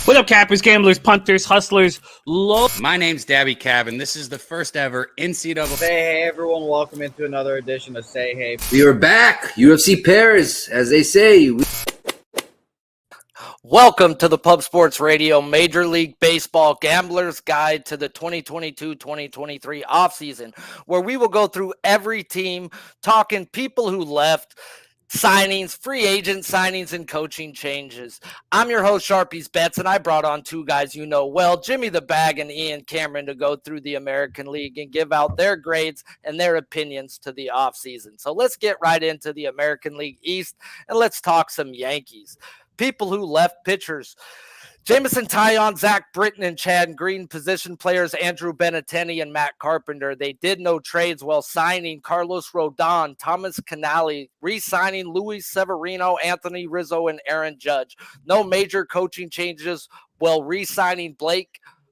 What up, cappers, gamblers, punters, hustlers, My name's Dabby Cabin. This is the first ever NCAA. Say hey, everyone. Welcome into another edition of Say Hey. We are back. UFC pairs, as they say. Welcome to the Pub Sports Radio Major League Baseball Gambler's Guide to the 2022-2023 offseason, where we will go through every team, talking people who left, signings, free agent signings, and coaching changes. I'm your host, Sharpie's Bets, and I brought on two guys you know well, Jimmy the Bag and Ian Cameron, to go through the American League and give out their grades and their opinions to the offseason. So let's get right into the American League East, and let's talk some Yankees. People who left: pitchers Jameson Taillon, Zach Britton, and Chad Green; position players Andrew Benintendi and Matt Carpenter. They did no trades while signing Carlos Rodon, Thomas Canale, re-signing Luis Severino, Anthony Rizzo, and Aaron Judge. No major coaching changes while re-signing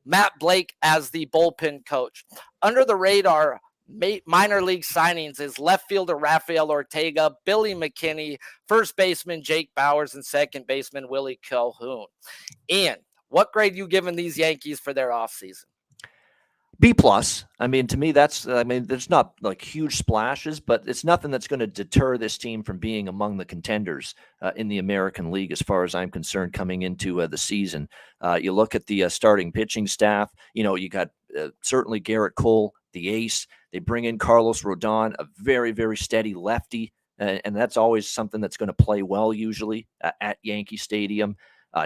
Matt Blake as the bullpen coach. Under the radar minor league signings is left fielder Rafael Ortega, Billy McKinney, first baseman Jake Bowers, and second baseman Willie Calhoun. Ian, what grade you giving these Yankees for their offseason? B+. I mean, to me, there's not like huge splashes, but it's nothing that's going to deter this team from being among the contenders in the American League, as far as I'm concerned, coming into the season. You look at the starting pitching staff, you got certainly Garrett Cole, the ace. They bring in Carlos Rodon, a very, very steady lefty, and that's always something that's going to play well usually at Yankee Stadium.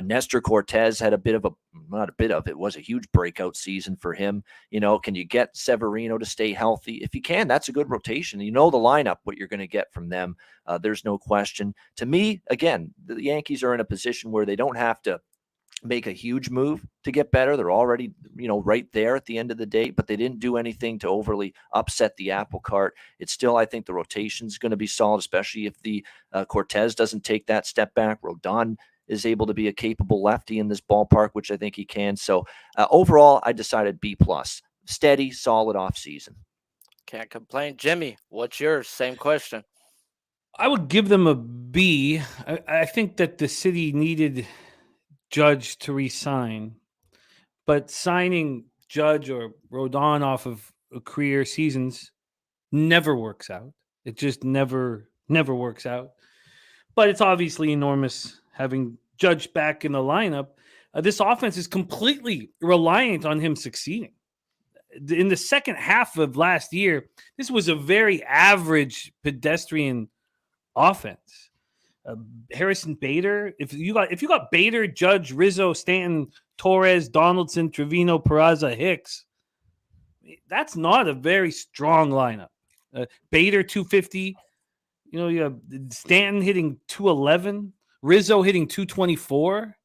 Nestor Cortez had it was a huge breakout season for him. Can you get Severino to stay healthy? If you can, that's a good rotation. The lineup, what you're going to get from them. There's no question. To me, again, the Yankees are in a position where they don't have to make a huge move to get better. They're already, right there at the end of the day, but they didn't do anything to overly upset the apple cart. It's still, I think the rotation is going to be solid, especially if the Cortez doesn't take that step back. Rodon is able to be a capable lefty in this ballpark, which I think he can. So overall, I decided B+. Steady, solid offseason. Can't complain. Jimmy, what's yours? Same question. I would give them a B. I think that the city needed Judge to resign, but signing Judge or Rodon off of career seasons never works out. It just never works out. But it's obviously enormous having Judge back in the lineup. This offense is completely reliant on him succeeding. In the second half of last year, this was a very average pedestrian offense. Harrison Bader, if you got Bader, Judge, Rizzo, Stanton, Torres, Donaldson, Trevino, Peraza, Hicks, that's not a very strong lineup. Bader 250, you have Stanton hitting 211, Rizzo hitting 224.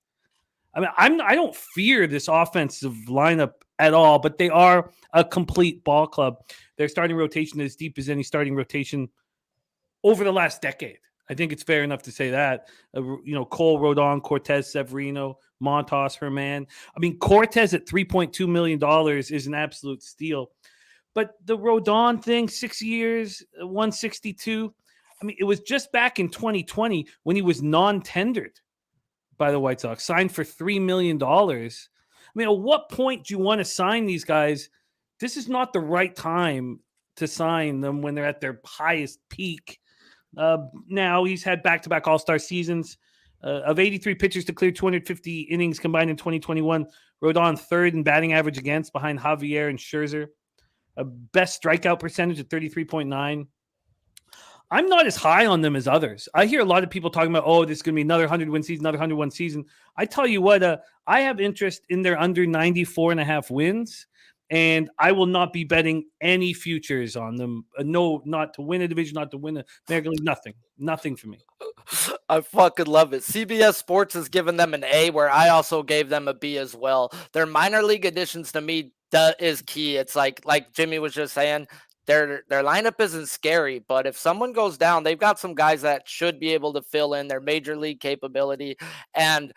I mean, I don't fear this offensive lineup at all, but they are a complete ball club. Their starting rotation is as deep as any starting rotation over the last decade. I think it's fair enough to say that. Cole, Rodon, Cortez, Severino, Montas, Herman. I mean, Cortez at $3.2 million is an absolute steal. But the Rodon thing, 6 years, 162. I mean, it was just back in 2020 when he was non-tendered by the White Sox, signed for $3 million. I mean, at what point do you want to sign these guys? This is not the right time to sign them when they're at their highest peak. Now he's had back-to-back All-Star seasons. Of 83 pitchers to clear 250 innings combined in 2021, Rodon third in batting average against, behind Javier and Scherzer. Best strikeout percentage at 33.9. I'm not as high on them as others. I hear a lot of people talking about, this is going to be another 100-win season, another 101 season. I tell you what, I have interest in their under 94.5 wins. And I will not be betting any futures on them. No, not to win a division, not to win a American League. Nothing for me. I fucking love it. CBS Sports has given them an A, where I also gave them a B as well. Their minor league additions to me is key. It's like Jimmy was just saying, their lineup isn't scary, but if someone goes down, they've got some guys that should be able to fill in their major league capability. And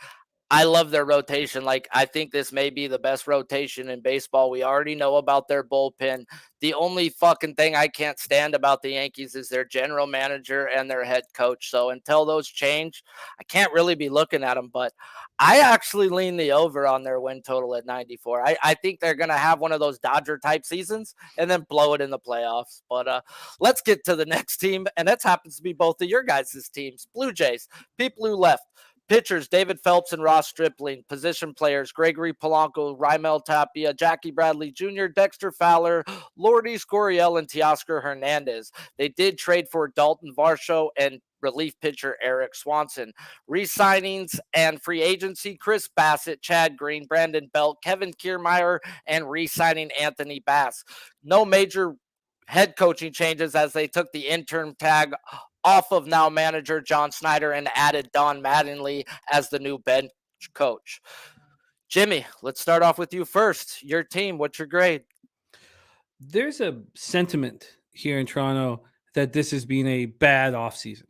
I love their rotation. Like, I think this may be the best rotation in baseball. We already know about their bullpen. The only fucking thing I can't stand about the Yankees is their general manager and their head coach. So until those change, I can't really be looking at them. But I actually lean the over on their win total at 94. I think they're going to have one of those Dodger type seasons and then blow it in the playoffs. But let's get to the next team. And that happens to be both of your guys' teams, Blue Jays, people who left. Pitchers, David Phelps and Ross Stripling. Position players, Gregory Polanco, Raimel Tapia, Jackie Bradley Jr., Dexter Fowler, Lourdes Gurriel, and Teoscar Hernandez. They did trade for Dalton Varsho and relief pitcher Eric Swanson. Re-signings and free agency, Chris Bassett, Chad Green, Brandon Belt, Kevin Kiermaier, and re-signing Anthony Bass. No major head coaching changes as they took the interim tag off of now manager John Snyder and added Don Mattingly as the new bench coach. Jimmy, let's start off with you first. Your team, what's your grade? There's a sentiment here in Toronto that this has been a bad offseason.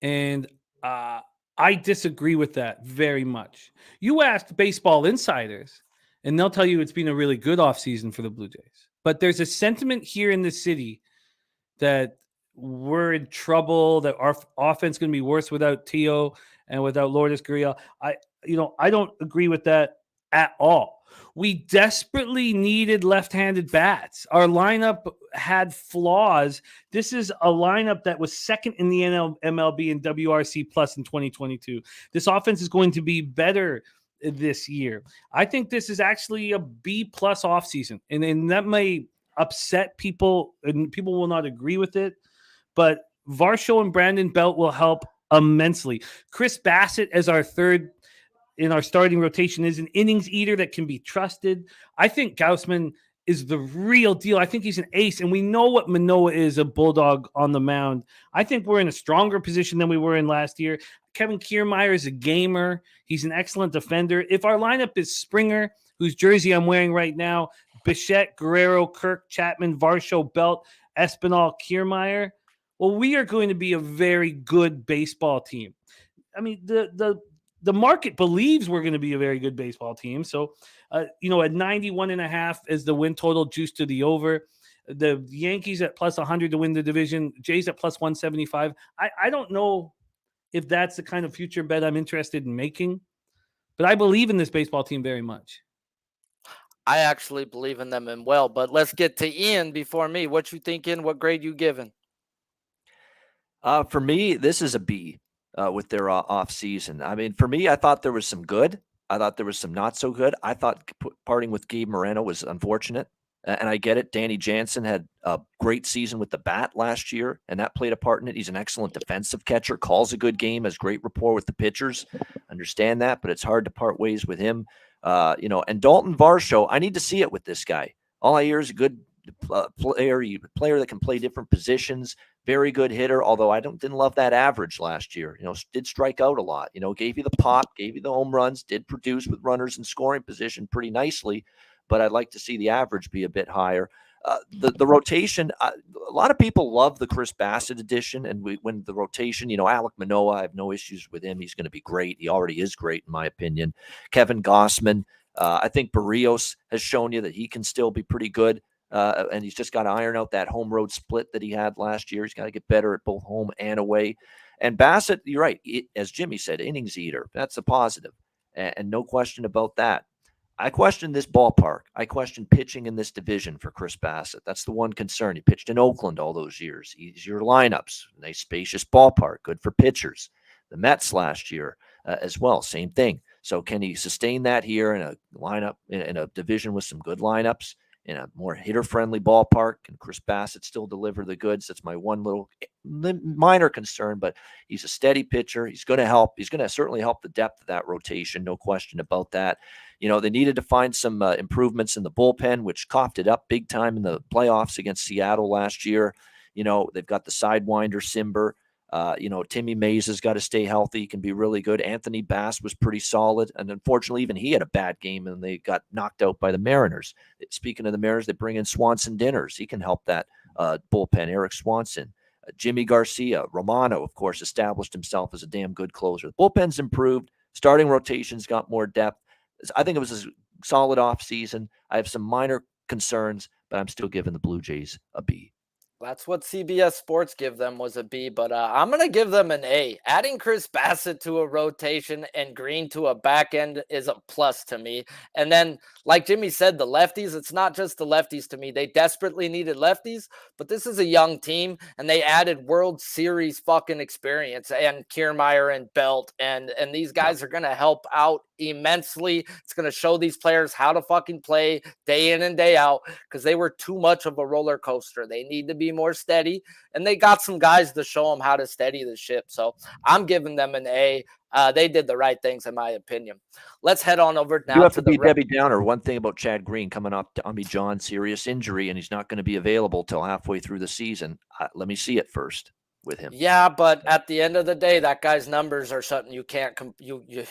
And I disagree with that very much. You asked baseball insiders, and they'll tell you it's been a really good offseason for the Blue Jays. But there's a sentiment here in the city that we're in trouble, that our offense is going to be worse without Tio and without Lourdes Gurriel. I don't agree with that at all. We desperately needed left-handed bats. Our lineup had flaws. This is a lineup that was second in the MLB and WRC plus in 2022. This offense is going to be better this year. I think this is actually a B plus offseason, and that may upset people, and people will not agree with it. But Varsho and Brandon Belt will help immensely. Chris Bassett as our third in our starting rotation is an innings eater that can be trusted. I think Gaussman is the real deal. I think he's an ace, and we know what Manoah is, a bulldog on the mound. I think we're in a stronger position than we were in last year. Kevin Kiermaier is a gamer. He's an excellent defender. If our lineup is Springer, whose jersey I'm wearing right now, Bichette, Guerrero, Kirk, Chapman, Varsho, Belt, Espinal, Kiermaier, well, we are going to be a very good baseball team. I mean, the market believes we're going to be a very good baseball team. So, at 91.5 is the win total, juice to the over. The Yankees at plus 100 to win the division. Jays at plus 175. I don't know if that's the kind of future bet I'm interested in making, but I believe in this baseball team very much. I actually believe in them and well, but let's get to Ian before me. What you thinking? What grade you giving? For me, this is a B with their off season. I mean, for me, I thought there was some good. I thought there was some not so good. I thought parting with Gabe Moreno was unfortunate, and I get it. Danny Jansen had a great season with the bat last year, and that played a part in it. He's an excellent defensive catcher, calls a good game, has great rapport with the pitchers. Understand that, but it's hard to part ways with him. And Dalton Varsho, I need to see it with this guy. All I hear is a good player that can play different positions, very good hitter, although I didn't love that average last year. Did strike out a lot, gave you the pop, gave you the home runs, did produce with runners in scoring position pretty nicely, but I'd like to see the average be a bit higher. The rotation, a lot of people love the Chris Bassett addition, and when the rotation, Alek Manoah, I have no issues with him. He's going to be great. He already is great, in my opinion. Kevin Gaussman, I think Barrios has shown you that he can still be pretty good. And he's just got to iron out that home road split that he had last year. He's got to get better at both home and away. And Bassett, you're right. As Jimmy said, innings eater. That's a positive. And no question about that. I question this ballpark. I question pitching in this division for Chris Bassett. That's the one concern. He pitched in Oakland all those years. Easier lineups. Nice spacious ballpark. Good for pitchers. The Mets last year as well. Same thing. So can he sustain that here in a lineup, in a division with some good lineups? In a more hitter-friendly ballpark, can Chris Bassett still deliver the goods? That's my one little minor concern, but he's a steady pitcher. He's going to help. He's going to certainly help the depth of that rotation, no question about that. They needed to find some improvements in the bullpen, which coughed it up big time in the playoffs against Seattle last year. They've got the sidewinder Simber. Timmy Mays has got to stay healthy. He can be really good. Anthony Bass was pretty solid. And unfortunately, even he had a bad game and they got knocked out by the Mariners. Speaking of the Mariners, they bring in Swanson Dinners. He can help that bullpen. Eric Swanson, Jimmy Garcia, Romano, of course, established himself as a damn good closer. The bullpen's improved. Starting rotations got more depth. I think it was a solid offseason. I have some minor concerns, but I'm still giving the Blue Jays a B. That's what CBS Sports give them, was a B, but I'm going to give them an A. Adding Chris Bassett to a rotation and Green to a back end is a plus to me. And then, like Jimmy said, the lefties, it's not just the lefties to me. They desperately needed lefties, but this is a young team, and they added World Series fucking experience and Kiermaier and Belt, and these guys are going to help out immensely. It's going to show these players how to fucking play day in and day out, because they were too much of a roller coaster. They need to be more steady, and they got some guys to show them how to steady the ship. So I'm giving them an A. They did the right things, in my opinion. Let's head on over now. You have to be Debbie Downer. One thing about Chad Green coming off Tommy John serious injury, and he's not going to be available till halfway through the season. Let me see it first with him. Yeah, but at the end of the day, that guy's numbers are something you can't you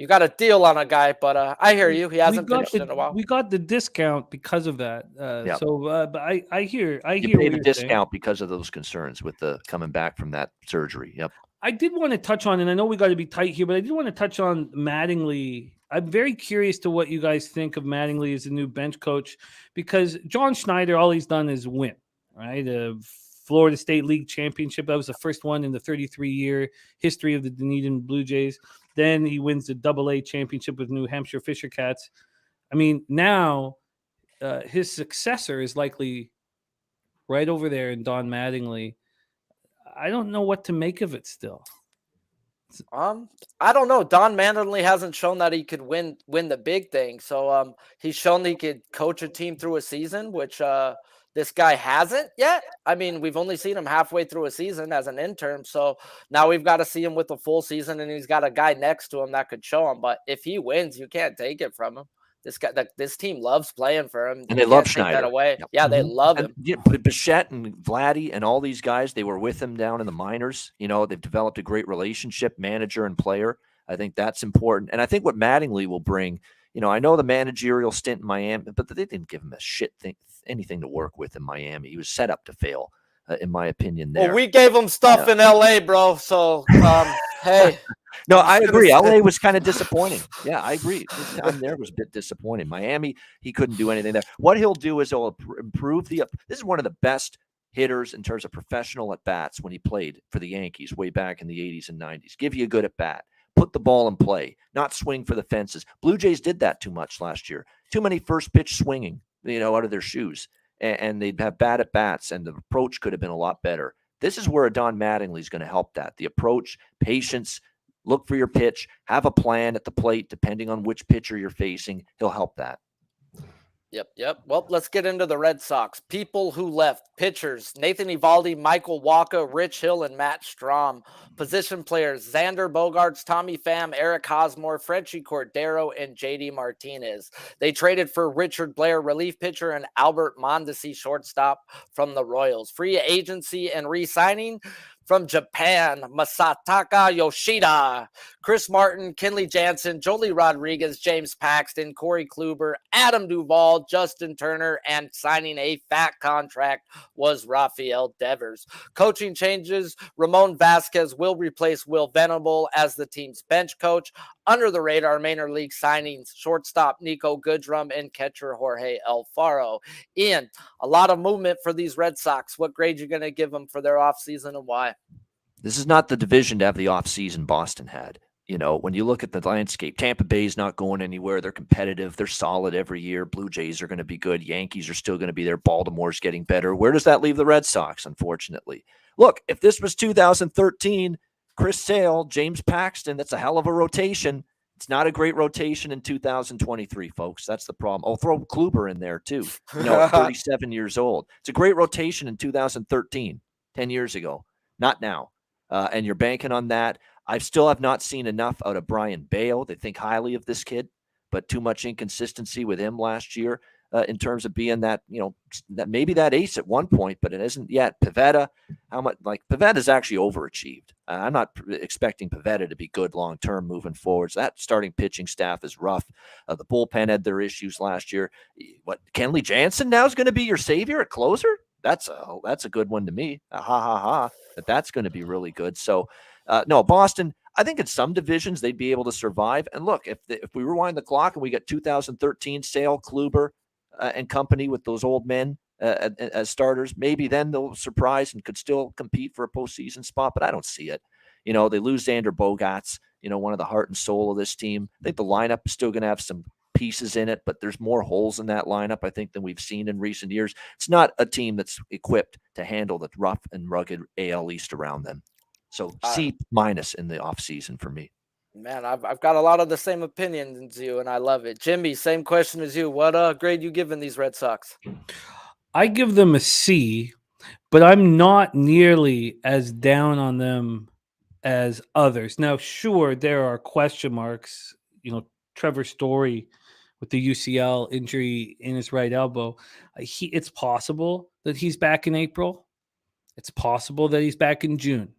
got a deal on a guy. But I hear you. He hasn't pitched in a while. We got the discount because of that. Yep. So, but I hear you paid a discount because of those concerns with the coming back from that surgery. Yep. I did want to touch on, and I know we got to be tight here, but I did want to touch on Mattingly. I'm very curious to what you guys think of Mattingly as the new bench coach, because John Schneider, all he's done is win, right? Florida State League championship. That was the first one in the 33-year history of the Dunedin Blue Jays. Then he wins the AA championship with New Hampshire Fisher Cats. I mean, now his successor is likely right over there in Don Mattingly. I don't know what to make of it still. I don't know. Don Mattingly hasn't shown that he could win the big thing. So he's shown that he could coach a team through a season, which this guy hasn't yet. I mean, we've only seen him halfway through a season as an intern. So now we've got to see him with a full season, and he's got a guy next to him that could show him. But if he wins, you can't take it from him. This team loves playing for him, and they love Schneider. That away. Yep. Yeah, they love him. Bichette and Vladdy and all these guys, they were with him down in the minors. You know, they've developed a great relationship, manager and player. I think that's important, and I think what Mattingly will bring. You know, I know the managerial stint in Miami, but they didn't give him a shit thing, anything to work with in Miami. He was set up to fail, in my opinion. There, well, we gave him stuff in LA, bro. So, hey. No, I agree. LA was kind of disappointing. Yeah, I agree. His time there was a bit disappointing. Miami, he couldn't do anything there. What he'll do is he'll improve this is one of the best hitters in terms of professional at bats when he played for the Yankees way back in the 80s and 90s. Give you a good at bat. Put the ball in play, not swing for the fences. Blue Jays did that too much last year. Too many first pitch swinging, out of their shoes. And they'd have bad at bats, and the approach could have been a lot better. This is where Don Mattingly is going to help that. The approach, patience, look for your pitch, have a plan at the plate, depending on which pitcher you're facing. He'll help that. Yep. Well, let's get into the Red Sox. People who left. Pitchers: Nathan Eovaldi, Michael Wacha, Rich Hill, and Matt Strom. Position players: Xander Bogaerts, Tommy Pham, Eric Hosmer, Frenchie Cordero, and JD Martinez. They traded for Richard Blair, relief pitcher, and Albert Mondesi, shortstop, from the Royals. Free agency and re-signing: from Japan, Masataka Yoshida, Chris Martin, Kenley Jansen, Jolie Rodriguez, James Paxton, Corey Kluber, Adam Duvall, Justin Turner, and signing a fat contract was Rafael Devers. Coaching changes: Ramon Vasquez will replace Will Venable as the team's bench coach. Under the radar minor league signings: shortstop Nico Goodrum and catcher Jorge Alfaro. Ian, a lot of movement for these Red Sox. What grade you going to give them for their offseason, and why? This is not the division to have the offseason Boston had. When you look at the landscape, Tampa Bay's not going anywhere. They're competitive. They're solid every year. Blue Jays are going to be good. Yankees are still going to be there. Baltimore's getting better. Where does that leave the Red Sox, unfortunately? Look, if this was 2013, Chris Sale, James Paxton, that's a hell of a rotation. It's not a great rotation in 2023, folks. That's the problem. I'll throw Kluber in there, too. 37 years old. It's a great rotation in 2013, 10 years ago. Not now. And you're banking on that. I still have not seen enough out of Brian Bayo. They think highly of this kid, but too much inconsistency with him last year in terms of being that, that maybe that ace at one point, but it isn't yet. Pivetta, Pivetta's actually overachieved. I'm not expecting Pivetta to be good long-term moving forward. So that starting pitching staff is rough. The bullpen had their issues last year. Kenley Jansen now is going to be your savior at closer? That's a good one to me. That's going to be really good. So, no, Boston, I think in some divisions they'd be able to survive. And look, if we rewind the clock and we get 2013 Sale, Kluber, and company with those old men as starters, maybe then they'll surprise and could still compete for a postseason spot. But I don't see it. They lose Xander Bogaerts, one of the heart and soul of this team. I think the lineup is still going to have some pieces in it, but there's more holes in that lineup, I think, than we've seen in recent years. It's not a team that's equipped to handle the rough and rugged AL East around them. So C- in the offseason for me. Man, I've got a lot of the same opinions as you, and I love it. Jimmy, same question as you. What grade you giving these Red Sox? I give them a C, but I'm not nearly as down on them as others. Now, sure, there are question marks. Trevor Story with the UCL injury in his right elbow. It's possible that he's back in April. It's possible that he's back in June.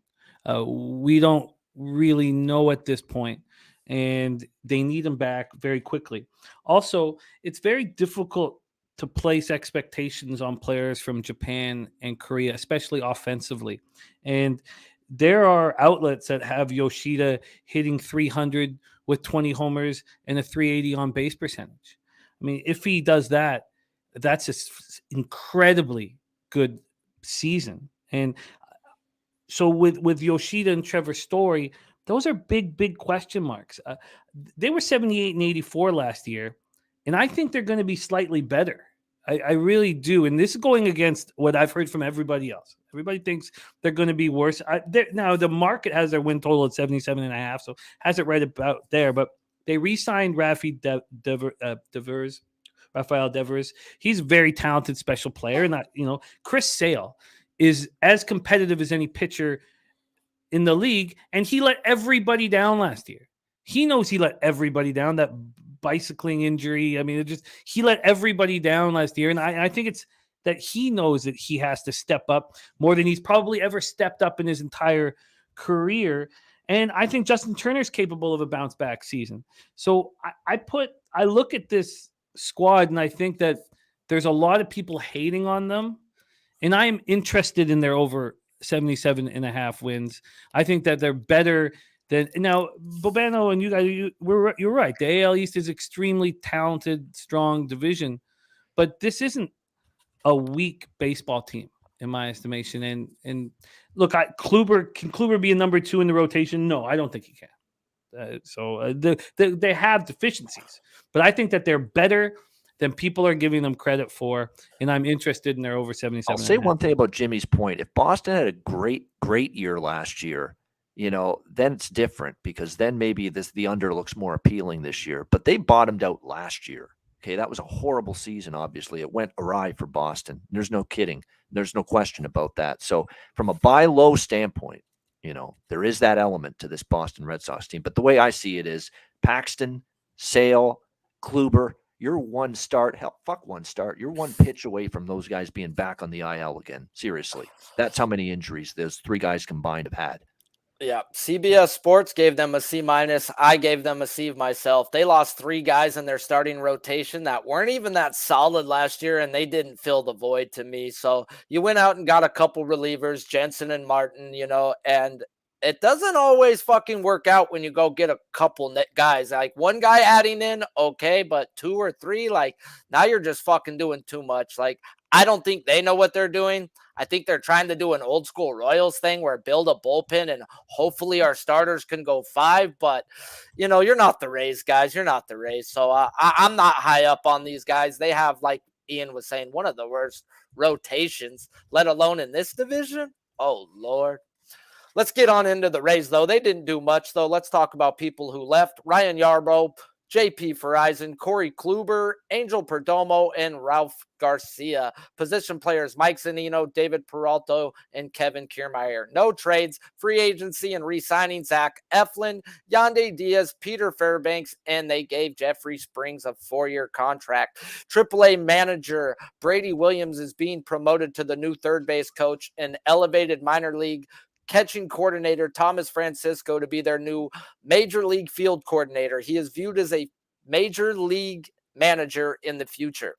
We don't really know at this point, and they need him back very quickly. Also, it's very difficult to place expectations on players from Japan and Korea, especially offensively. And there are outlets that have Yoshida hitting 300 with 20 homers and a 380 on base percentage. I mean, if he does that, that's an incredibly good season. And so with Yoshida and Trevor Story, those are big question marks. They were 78 and 84 last year, and I think they're going to be slightly better. I really do. And this is going against what I've heard from everybody else. Everybody thinks they're going to be worse. Now, the market has their win total at 77.5, so has it right about there. But they re-signed Rafael Devers. He's a very talented special player. And Chris Sale is as competitive as any pitcher in the league, and he let everybody down last year. He knows he let everybody down. That bicycling injury, I mean, he let everybody down last year, and I think it's that he knows that he has to step up more than he's probably ever stepped up in his entire career. And I think Justin Turner's capable of a bounce back season. So I look at this squad, and I think that there's a lot of people hating on them, and I am interested in their over 77.5 wins. I think that they're better than now. Bobano and you guys, you're right. The AL East is extremely talented, strong division, but this isn't a weak baseball team in my estimation. And look, can Kluber be a number 2 in the rotation? No, I don't think he can. They have deficiencies, but I think that they're better than people are giving them credit for, and I'm interested in their over 77. I'll say one thing about Jimmy's point. If Boston had a great year last year, then it's different, because then maybe the under looks more appealing this year. But they bottomed out last year. Okay, that was a horrible season, obviously. It went awry for Boston. There's no kidding. There's no question about that. So from a buy low standpoint, there is that element to this Boston Red Sox team. But the way I see it is Paxton, Sale, Kluber, you're one start. Hell, fuck one start. You're one pitch away from those guys being back on the IL again. Seriously. That's how many injuries those 3 guys combined have had. Yeah, CBS Sports gave them a C-. I gave them a C myself. They lost 3 guys in their starting rotation that weren't even that solid last year, and they didn't fill the void to me. So you went out and got a couple relievers, Jensen and Martin, and it doesn't always fucking work out when you go get a couple net guys. Like one guy adding in, okay, but 2 or 3, like now you're just fucking doing too much. Like I don't think they know what they're doing. I think they're trying to do an old school Royals thing where build a bullpen and hopefully our starters can go 5. But, you're not the Rays, guys. You're not the Rays. So I'm not high up on these guys. They have, like Ian was saying, one of the worst rotations, let alone in this division. Oh, Lord. Let's get on into the Rays, though. They didn't do much, though. Let's talk about people who left. Ryan Yarbrough, JP Verizon, Corey Kluber, Angel Perdomo, and Ralph Garcia. Position players Mike Zunino, David Peralta, and Kevin Kiermaier. No trades, free agency, and re-signing Zach Eflin, Yandy Diaz, Peter Fairbanks, and they gave Jeffrey Springs a 4-year contract. AAA manager Brady Williams is being promoted to the new third base coach, and elevated minor league catching coordinator Thomas Francisco to be their new major league field coordinator. He is viewed as a major league manager in the future.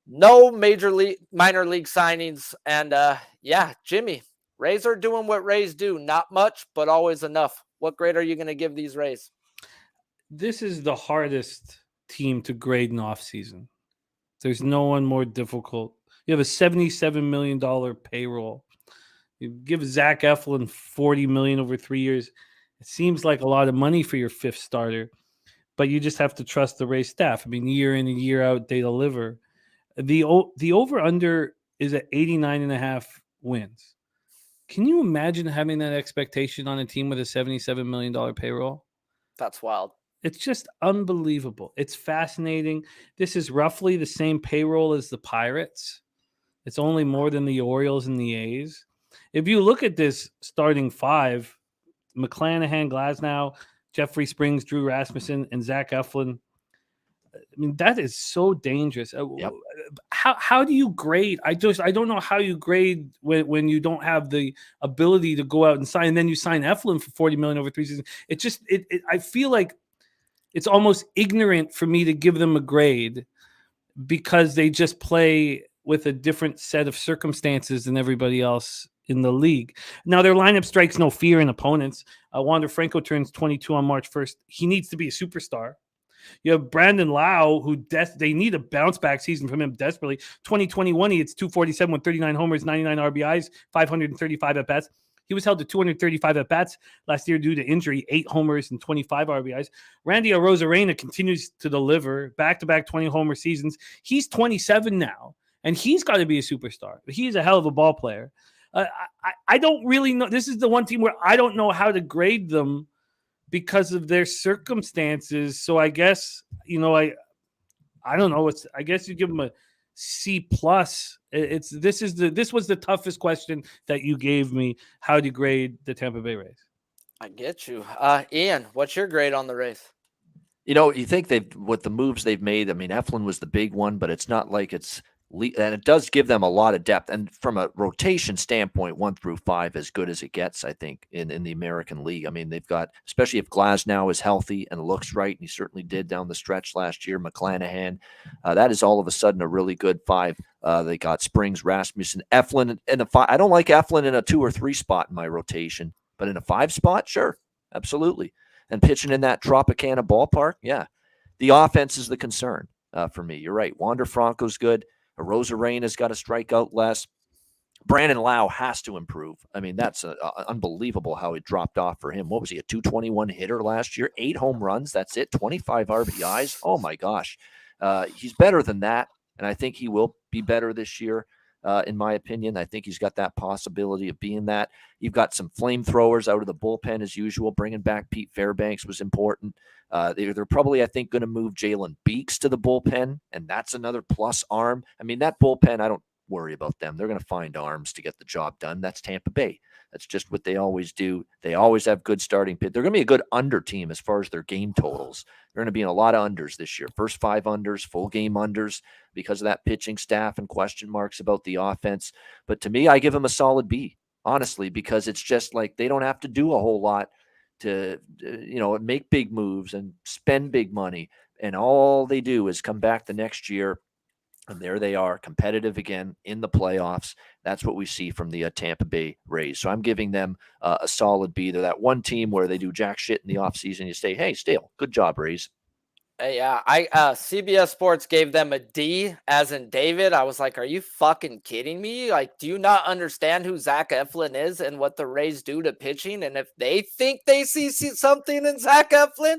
No minor league signings. And Jimmy, Rays are doing what Rays do. Not much, but always enough. What grade are you going to give these Rays? This is the hardest team to grade in offseason. There's no one more difficult. You have a $77 million payroll. You give Zach Eflin $40 million over 3 years. It seems like a lot of money for your fifth starter, but you just have to trust the Rays staff. I mean, year in and year out, they deliver. The over-under is at 89.5 wins. Can you imagine having that expectation on a team with a $77 million payroll? That's wild. It's just unbelievable. It's fascinating. This is roughly the same payroll as the Pirates. It's only more than the Orioles and the A's. If you look at this starting five, McClanahan, Glasnow, Jeffrey Springs, Drew Rasmussen, and Zach Eflin, I mean, that is so dangerous. Yep. How do you grade? I don't know how you grade when you don't have the ability to go out and sign, and then you sign Eflin for $40 million over 3 seasons. It just I feel like it's almost ignorant for me to give them a grade because they just play with a different set of circumstances than everybody else in the league. Now, their lineup strikes no fear in opponents. Wander Franco turns 22 on March 1st. He needs to be a superstar. You have Brandon Lau, who they need a bounce back season from him desperately. 2021, he hits 247 with 39 homers, 99 RBIs, 535 at bats. He was held to 235 at bats last year due to injury, 8 homers and 25 RBIs. Randy Arozarena continues to deliver back-to-back 20-homer seasons. He's 27 now, and he's got to be a superstar. He's a hell of a ball player. I don't really know. This is the one team where I don't know how to grade them because of their circumstances. So I guess, I don't know. I guess you give them a C plus. This was the toughest question that you gave me. How do you grade the Tampa Bay Rays? I get you. Ian, what's your grade on the Rays? You think with the moves they've made, I mean, Eflin was the big one, but it's not like and it does give them a lot of depth. And from a rotation standpoint, 1 through 5, as good as it gets, I think, in the American League. I mean, they've got, especially if Glasnow is healthy and looks right, and he certainly did down the stretch last year, McClanahan, that is all of a sudden a really good 5. They got Springs, Rasmussen, Eflin in a 5. I don't like Eflin in a 2 or 3 spot in my rotation, but in a 5 spot, sure, absolutely. And pitching in that Tropicana ballpark, yeah. The offense is the concern for me. You're right. Wander Franco's good. Arozarena's got to strike out less. Brandon Lau has to improve. I mean, that's unbelievable how it dropped off for him. What was he, a 221 hitter last year? 8 home runs, that's it. 25 RBIs. Oh, my gosh. He's better than that, and I think he will be better this year, in my opinion. I think he's got that possibility of being that. You've got some flamethrowers out of the bullpen as usual. Bringing back Pete Fairbanks was important. They're probably, I think, going to move Jalen Beeks to the bullpen, and that's another plus arm. I mean, that bullpen, I don't worry about them. They're going to find arms to get the job done. That's Tampa Bay. That's just what they always do. They always have good starting pitch. They're going to be a good under team as far as their game totals. They're going to be in a lot of unders this year. First 5 unders, full game unders because of that pitching staff and question marks about the offense. But to me, I give them a solid B, honestly, because it's just like they don't have to do a whole lot to make big moves and spend big money. And all they do is come back the next year, and there they are, competitive again in the playoffs. That's what we see from the Tampa Bay Rays. So I'm giving them a solid B. They're that one team where they do jack shit in the offseason. You say, hey, Stale, good job, Rays. Yeah, CBS Sports gave them a D, as in David. I was like, are you fucking kidding me? Like, do you not understand who Zach Eflin is and what the Rays do to pitching? And if they think they see something in Zach Eflin,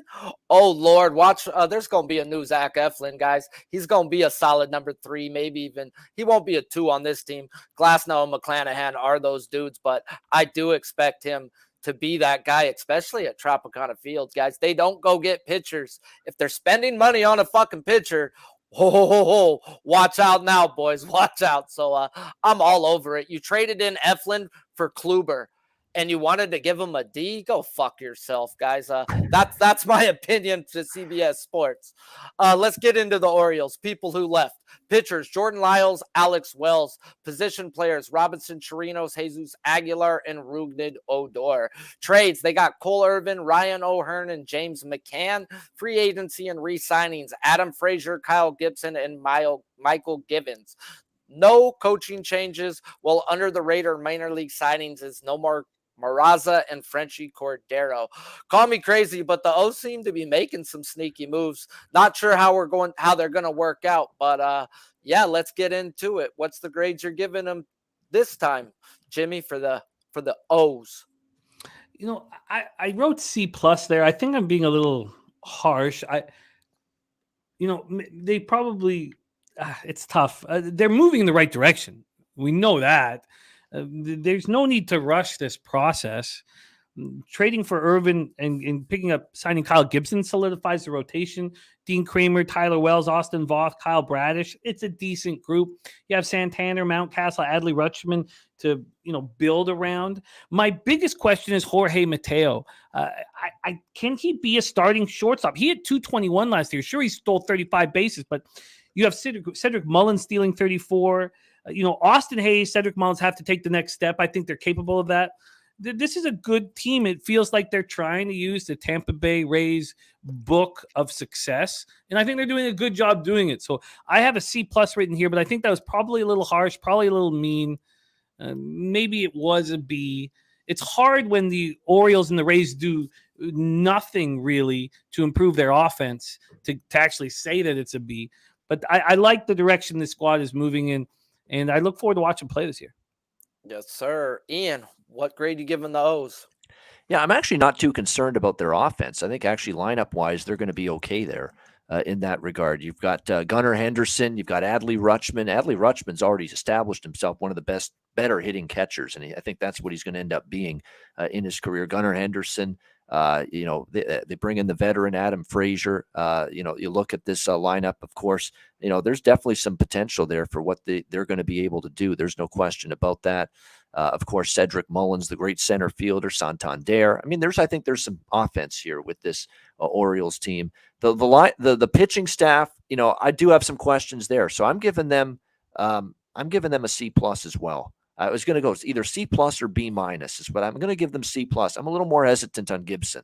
oh, Lord, watch. There's going to be a new Zach Eflin, guys. He's going to be a solid number 3, maybe even. He won't be a 2 on this team. Glasnow and McClanahan are those dudes, but I do expect him to be that guy, especially at Tropicana Fields, guys. They don't go get pitchers. If they're spending money on a fucking pitcher, watch out now, boys. Watch out. So I'm all over it. You traded in Eflin for Kluber, and you wanted to give him a D? Go fuck yourself, guys. That's my opinion to CBS Sports. Let's get into the Orioles. People who left. Pitchers, Jordan Lyles, Alex Wells. Position players, Robinson Chirinos, Jesus Aguilar, and Rougned Odor. Trades, they got Cole Irvin, Ryan O'Hearn, and James McCann. Free agency and re-signings, Adam Frazier, Kyle Gibson, and Michael Givens. No coaching changes. Well, under the radar minor league signings is no more Maraza, and Frenchie Cordero. Call me crazy, but the O's seem to be making some sneaky moves. Not sure how they're going to work out, but yeah, let's get into it. What's the grades you're giving them this time, Jimmy, for the O's? I wrote C plus there. I think I'm being a little harsh. They probably, it's tough. They're moving in the right direction. We know that. There's no need to rush this process. Trading for Irvin and signing Kyle Gibson solidifies the rotation. Dean Kramer, Tyler Wells, Austin Voth, Kyle Bradish. It's a decent group. You have Santander, Mountcastle, Adley Rutschman to build around. My biggest question is Jorge Mateo. Can he be a starting shortstop? He had 221 last year. Sure, he stole 35 bases, but you have Cedric Mullins stealing 34. Austin Hayes, Cedric Mullins have to take the next step. I think they're capable of that. This is a good team. It feels like they're trying to use the Tampa Bay Rays book of success, and I think they're doing a good job doing it. So I have a C plus written here, but I think that was probably a little harsh, probably a little mean. Maybe it was a B. It's hard when the Orioles and the Rays do nothing really to improve their offense to actually say that it's a B. But I like the direction the squad is moving in, and I look forward to watching play this year. Yes, sir. Ian, what grade you giving the O's? Yeah, I'm actually not too concerned about their offense. I think actually lineup-wise, they're going to be okay there in that regard. You've got Gunnar Henderson. You've got Adley Rutschman. Adley Rutschman's already established himself one of the better hitting catchers, and I think that's what he's going to end up being in his career. Gunnar Henderson, they bring in the veteran Adam Frazier. You look at this lineup, of course, there's definitely some potential there for what they're going to be able to do. There's no question about that. Of course, Cedric Mullins, the great center fielder, Santander. I mean, I think there's some offense here with this Orioles team. The pitching staff, I do have some questions there. So I'm giving them a C plus as well. I was going to go either C plus or B minus, but I'm going to give them C plus. I'm a little more hesitant on Gibson.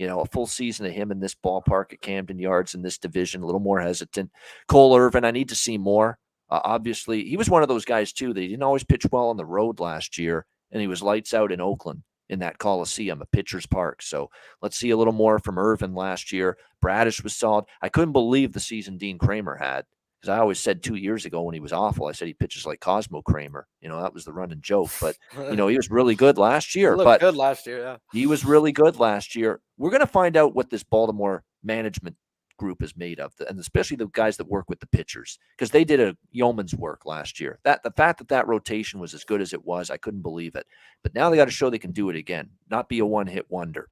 A full season of him in this ballpark at Camden Yards in this division, a little more hesitant. Cole Irvin, I need to see more. Obviously, he was one of those guys, too, that he didn't always pitch well on the road last year, and he was lights out in Oakland in that Coliseum at Pitchers Park. So let's see a little more from Irvin last year. Bradish was solid. I couldn't believe the season Dean Kramer had, because I always said 2 years ago when he was awful, I said he pitches like Cosmo Kramer. That was the running joke. But, he was really good last year. Good last year, yeah. He was really good last year. We're going to find out what this Baltimore management group is made of, and especially the guys that work with the pitchers, because they did a yeoman's work last year. The fact that rotation was as good as it was, I couldn't believe it. But now they got to show they can do it again, not be a one-hit wonder.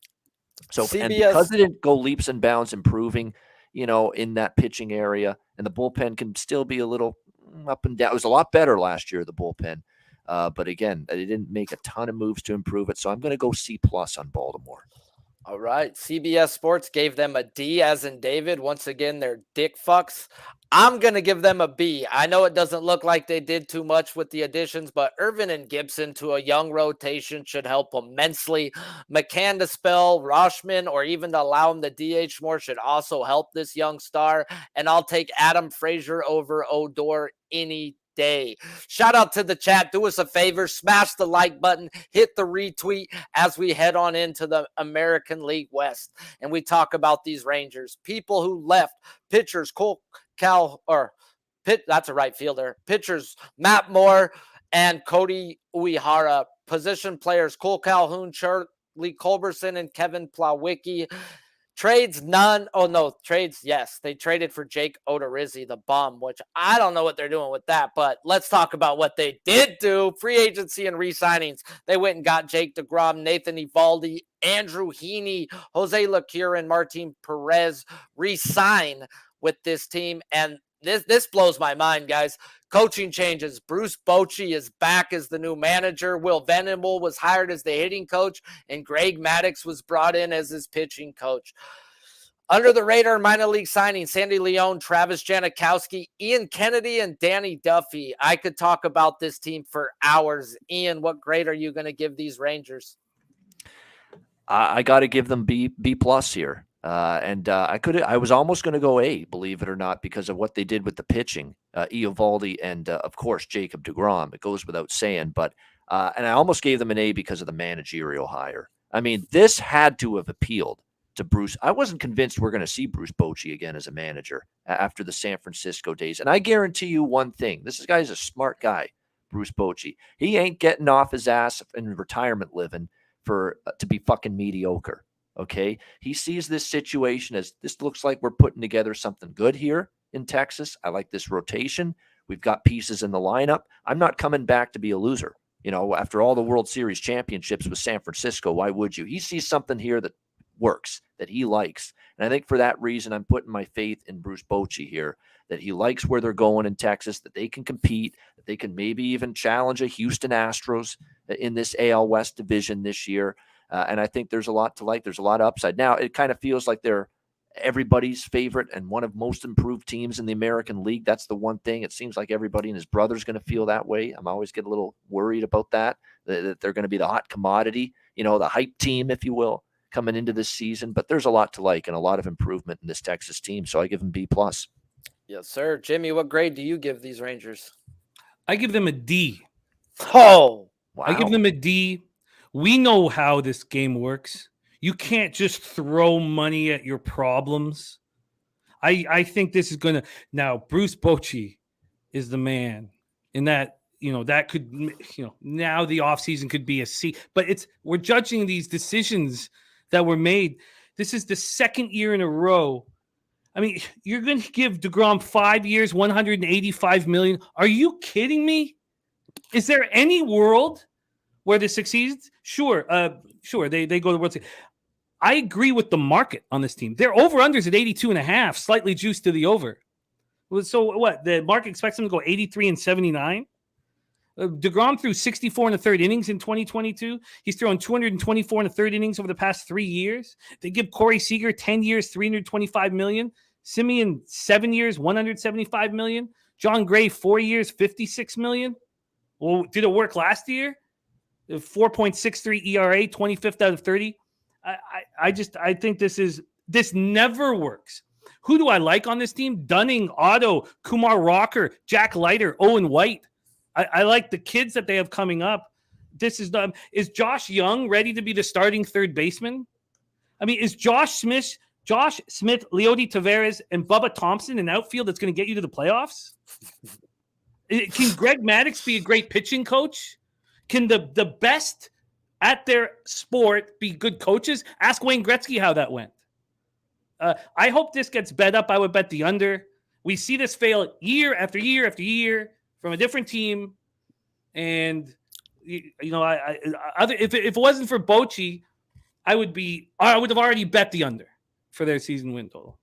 So, and because they didn't go leaps and bounds improving, in that pitching area, and the bullpen can still be a little up and down. It was a lot better last year, the bullpen. But again, they didn't make a ton of moves to improve it. So I'm going to go C plus on Baltimore. All right. CBS Sports gave them a D as in David. Once again, they're dick fucks. I'm going to give them a B. I know it doesn't look like they did too much with the additions, but Irvin and Gibson to a young rotation should help immensely. McCann to spell Rauschman or even to allow him to DH more should also help this young star. And I'll take Adam Frazier over Odor any day. Shout out to the chat. Do us a favor, smash the like button, hit the retweet as we head on into the American League West and we talk about these Rangers. People who left, pitchers that's a right fielder. Pitchers Matt Moore and Cody Uehara. Position players Cole Calhoun, Charlie Culberson, and Kevin Plawicki. Trades, none. Oh, no. Trades, yes. They traded for Jake Odorizzi, the bum, which I don't know what they're doing with that, but let's talk about what they did do. Free agency and re-signings. They went and got Jake DeGrom, Nathan Eovaldi, Andrew Heaney, Jose Lecure, and Martin Perez re-sign with this team. And this blows my mind, guys. Coaching changes. Bruce Bochy is back as the new manager. Will Venable was hired as the hitting coach, and Greg Maddux was brought in as his pitching coach. Under the radar minor league signing, Sandy Leone, Travis Janikowski, Ian Kennedy, and Danny Duffy. I could talk about this team for hours. Ian, what grade are you going to give these Rangers? I got to give them B plus here. I was almost going to go A, believe it or not, because of what they did with the pitching, Eovaldi and of course Jacob DeGrom. It goes without saying, but And I almost gave them an A because of the managerial hire. I mean, this had to have appealed to Bruce. I wasn't convinced we're going to see Bruce Bochy again as a manager after the San Francisco days. And I guarantee you one thing. This guy's a smart guy, Bruce Bochy. He ain't getting off his ass in retirement living to be fucking mediocre. Okay. He sees this situation as this looks like we're putting together something good here in Texas. I like this rotation. We've got pieces in the lineup. I'm not coming back to be a loser. After all the World Series championships with San Francisco, why would you? He sees something here that works, that he likes. And I think for that reason, I'm putting my faith in Bruce Bochy here, that he likes where they're going in Texas, that they can compete, that they can maybe even challenge a Houston Astros in this AL West division this year. And I think there's a lot to like. There's a lot of upside. Now, it kind of feels like they're everybody's favorite and one of most improved teams in the American League. That's the one thing. It seems like everybody and his brother's going to feel that way. I'm always get a little worried about that they're going to be the hot commodity, the hype team, if you will, coming into this season. But there's a lot to like and a lot of improvement in this Texas team. So I give them B+. Yes, sir. Jimmy, what grade do you give these Rangers? I give them a D. Oh, Wow. I give them a D. We know how this game works. You can't just throw money at your problems. I think this is going to – now, Bruce Bochy is the man in that, that could – now the offseason could be a C. But we're judging these decisions that were made. This is the second year in a row. I mean, you're going to give DeGrom 5 years, $185 million. Are you kidding me? Is there any world where this succeeds? Sure. They go to the World Series. I agree with the market on this team. Their over-unders at 82.5, slightly juiced to the over. So what? The market expects them to go 83 and 79. DeGrom threw 64 in the third innings in 2022. He's thrown 224 in the third innings over the past 3 years. They give Corey Seager 10 years, $325 million. Simeon 7 years, $175 million. John Gray 4 years, $56 million. Well, did it work last year? 4.63 ERA, 25th out of 30. I think this never works. Who do I like on this team? Dunning, Otto, Kumar Rocker, Jack Leiter, Owen White. I like the kids that they have coming up. Is Josh Young ready to be the starting third baseman? I mean, is Josh Smith, Leody Taveras, and Bubba Thompson an outfield that's going to get you to the playoffs? Can Greg Maddux be a great pitching coach? Can the best at their sport be good coaches? Ask Wayne Gretzky how that went. I hope this gets bet up. I would bet the under. We see this fail year after year after year from a different team. And, if it wasn't for Bochy, I would have already bet the under for their season win total.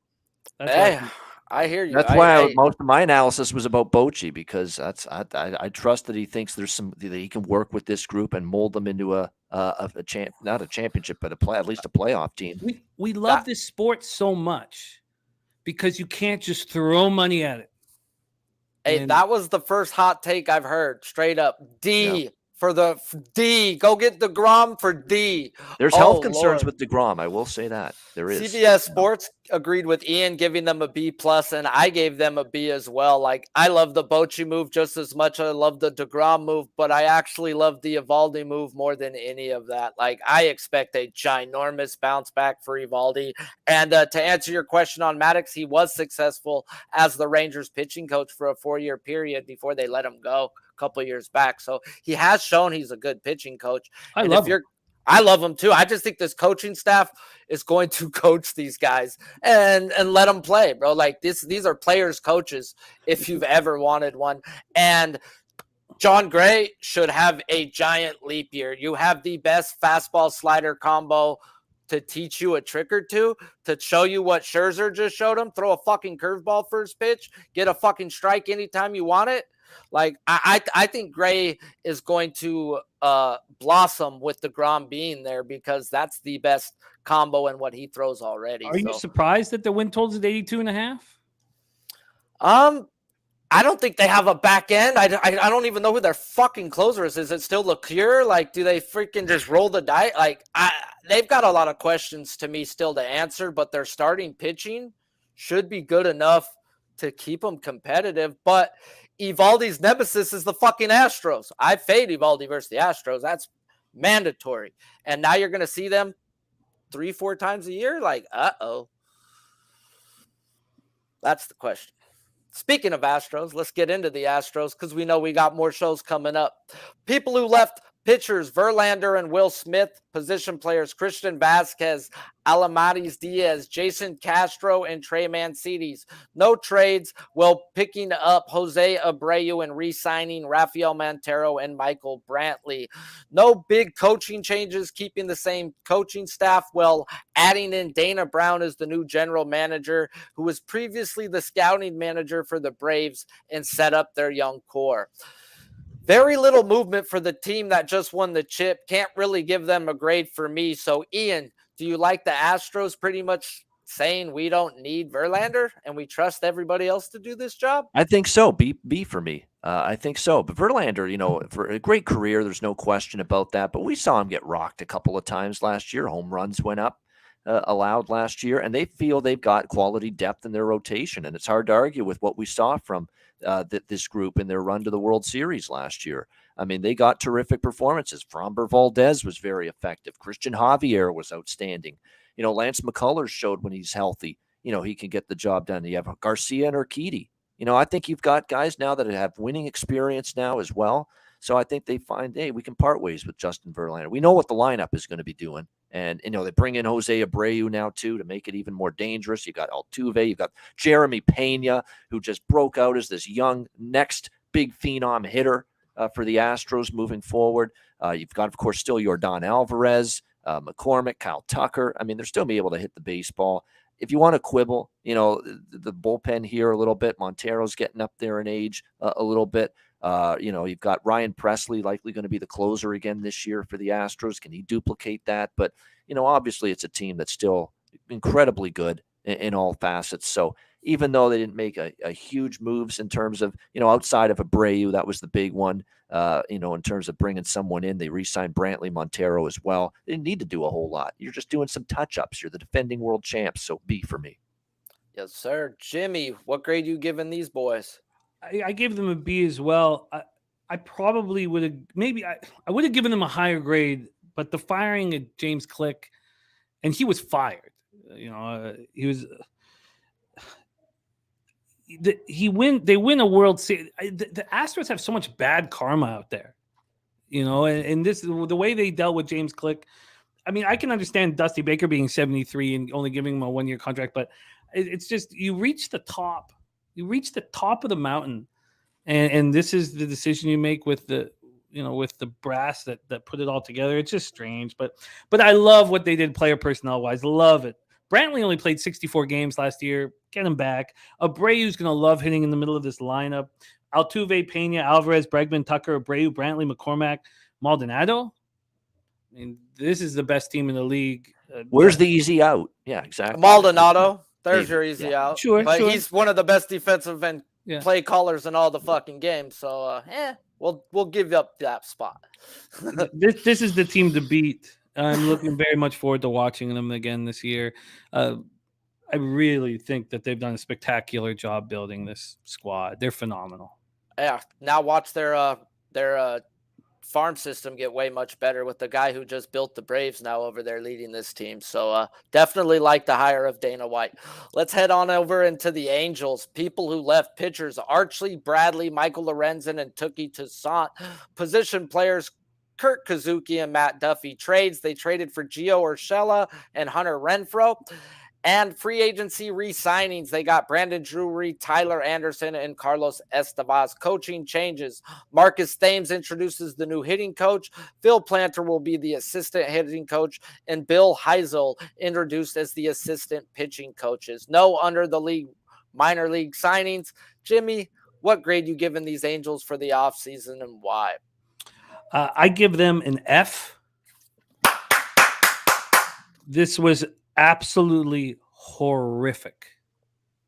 I hear you. That's why most of my analysis was about Bochy, because I trust that he thinks that he can work with this group and mold them into not a championship, but at least a playoff team. We love this sport so much because you can't just throw money at it. Hey, that was the first hot take I've heard. Straight up D. Yeah. For the D, go get DeGrom for D. There's health concerns with DeGrom. I will say that there is. CBS Sports agreed with Ian, giving them a B+, and I gave them a B as well. Like, I love the Bochy move just as much as I love the DeGrom move, but I actually love the Eovaldi move more than any of that. Like, I expect a ginormous bounce back for Eovaldi. And to answer your question on Maddux, he was successful as the Rangers pitching coach for a 4-year period before they let him go couple of years back. So he has shown he's a good pitching coach. I love him too. I just think this coaching staff is going to coach these guys and let them play, bro. Like these are players coaches if you've ever wanted one. And John Gray should have a giant leap year. You have the best fastball slider combo to teach you a trick or two, to show you what Scherzer just showed him. Throw a fucking curveball first pitch, get a fucking strike anytime you want it. Like, I think Gray is going to blossom with DeGrom being there, because that's the best combo in what he throws already. Are you surprised that the win total's at 82.5? I don't think they have a back end. I don't even know who their fucking closer is. Is it still LeCure? Like, do they freaking just roll the dice? Like, they've got a lot of questions to me still to answer, but their starting pitching should be good enough to keep them competitive. But Evaldi's nemesis is the fucking Astros. I fade Evaldi versus the Astros. That's mandatory. And now you're going to see them 3-4 times a year? Like, uh-oh. That's the question. Speaking of Astros, let's get into the Astros because we know we got more shows coming up. People who left: pitchers Verlander and Will Smith, position players Christian Vasquez, Alamaris Diaz, Jason Castro, and Trey Mancini. No trades, while picking up Jose Abreu and re-signing Rafael Montero and Michael Brantley. No big coaching changes, keeping the same coaching staff, while adding in Dana Brown as the new general manager, who was previously the scouting manager for the Braves and set up their young core. Very little movement for the team that just won the chip. Can't really give them a grade for me. So, Ian, do you like the Astros pretty much saying we don't need Verlander and we trust everybody else to do this job? I think so. B for me. I think so. But Verlander, for a great career, there's no question about that. But we saw him get rocked a couple of times last year. Home runs went up allowed last year, and they feel they've got quality depth in their rotation. And it's hard to argue with what we saw from this group in their run to the World Series last year. I mean, they got terrific performances. Framber Valdez was very effective. Christian Javier was outstanding. Lance McCullers showed when he's healthy, he can get the job done. You have Garcia and Urquidy. I think you've got guys now that have winning experience now as well. So I think they find, hey, we can part ways with Justin Verlander. We know what the lineup is going to be doing. And, they bring in Jose Abreu now, too, to make it even more dangerous. You've got Altuve. You've got Jeremy Pena, who just broke out as this young next big phenom hitter for the Astros moving forward. You've got, of course, still Yordan Alvarez, McCormick, Kyle Tucker. I mean, they're still be able to hit the baseball. If you want to quibble, the bullpen here a little bit. Montero's getting up there in age a little bit. You've got Ryan Presley likely going to be the closer again this year for the Astros. Can he duplicate that? But, obviously it's a team that's still incredibly good in all facets. So even though they didn't make a huge moves in terms of, outside of Abreu, that was the big one, in terms of bringing someone in, they re-signed Brantley, Montero as well. They didn't need to do a whole lot. You're just doing some touch-ups. You're the defending world champs. So B for me. Yes, sir. Jimmy, what grade you giving these boys? I gave them a B as well. I probably would have I would have given them a higher grade, but the firing of James Click, and he was fired. He was. They win a World Series. The Astros have so much bad karma out there, and this the way they dealt with James Click. I mean, I can understand Dusty Baker being 73 and only giving him a 1-year contract, but it's just you reach the top. You reach the top of the mountain, and this is the decision you make with the brass that put it all together. It's just strange, but I love what they did player personnel wise. Love it. Brantley only played 64 games last year. Get him back. Abreu's going to love hitting in the middle of this lineup. Altuve, Pena, Alvarez, Bregman, Tucker, Abreu, Brantley, McCormack, Maldonado. I mean, this is the best team in the league. Where's the easy out? Yeah, exactly. Maldonado. There's your easy out. Sure, but sure. He's one of the best defensive and play callers in all the fucking games. So, we'll give up that spot. This is the team to beat. I'm looking very much forward to watching them again this year. I really think that they've done a spectacular job building this squad. They're phenomenal. Yeah. Now watch their farm system get way much better with the guy who just built the Braves now over there leading this team. So definitely like the hire of Dana White. Let's head on over into the Angels. People who left: pitchers Archie Bradley, Michael Lorenzen, and Touki Toussaint. Position players Kurt Kazuki and Matt Duffy. Trades: they traded for Gio Urshela and Hunter Renfroe. And free agency re-signings: they got Brandon Drury, Tyler Anderson, and Carlos Estevez. Coaching changes: Marcus Thames introduces the new hitting coach. Phil Planter will be the assistant hitting coach, and Bill Heisel introduced as the assistant pitching coaches. No under the league minor league signings. Jimmy, what grade you giving these Angels for the offseason and why? I give them an F. This was absolutely horrific.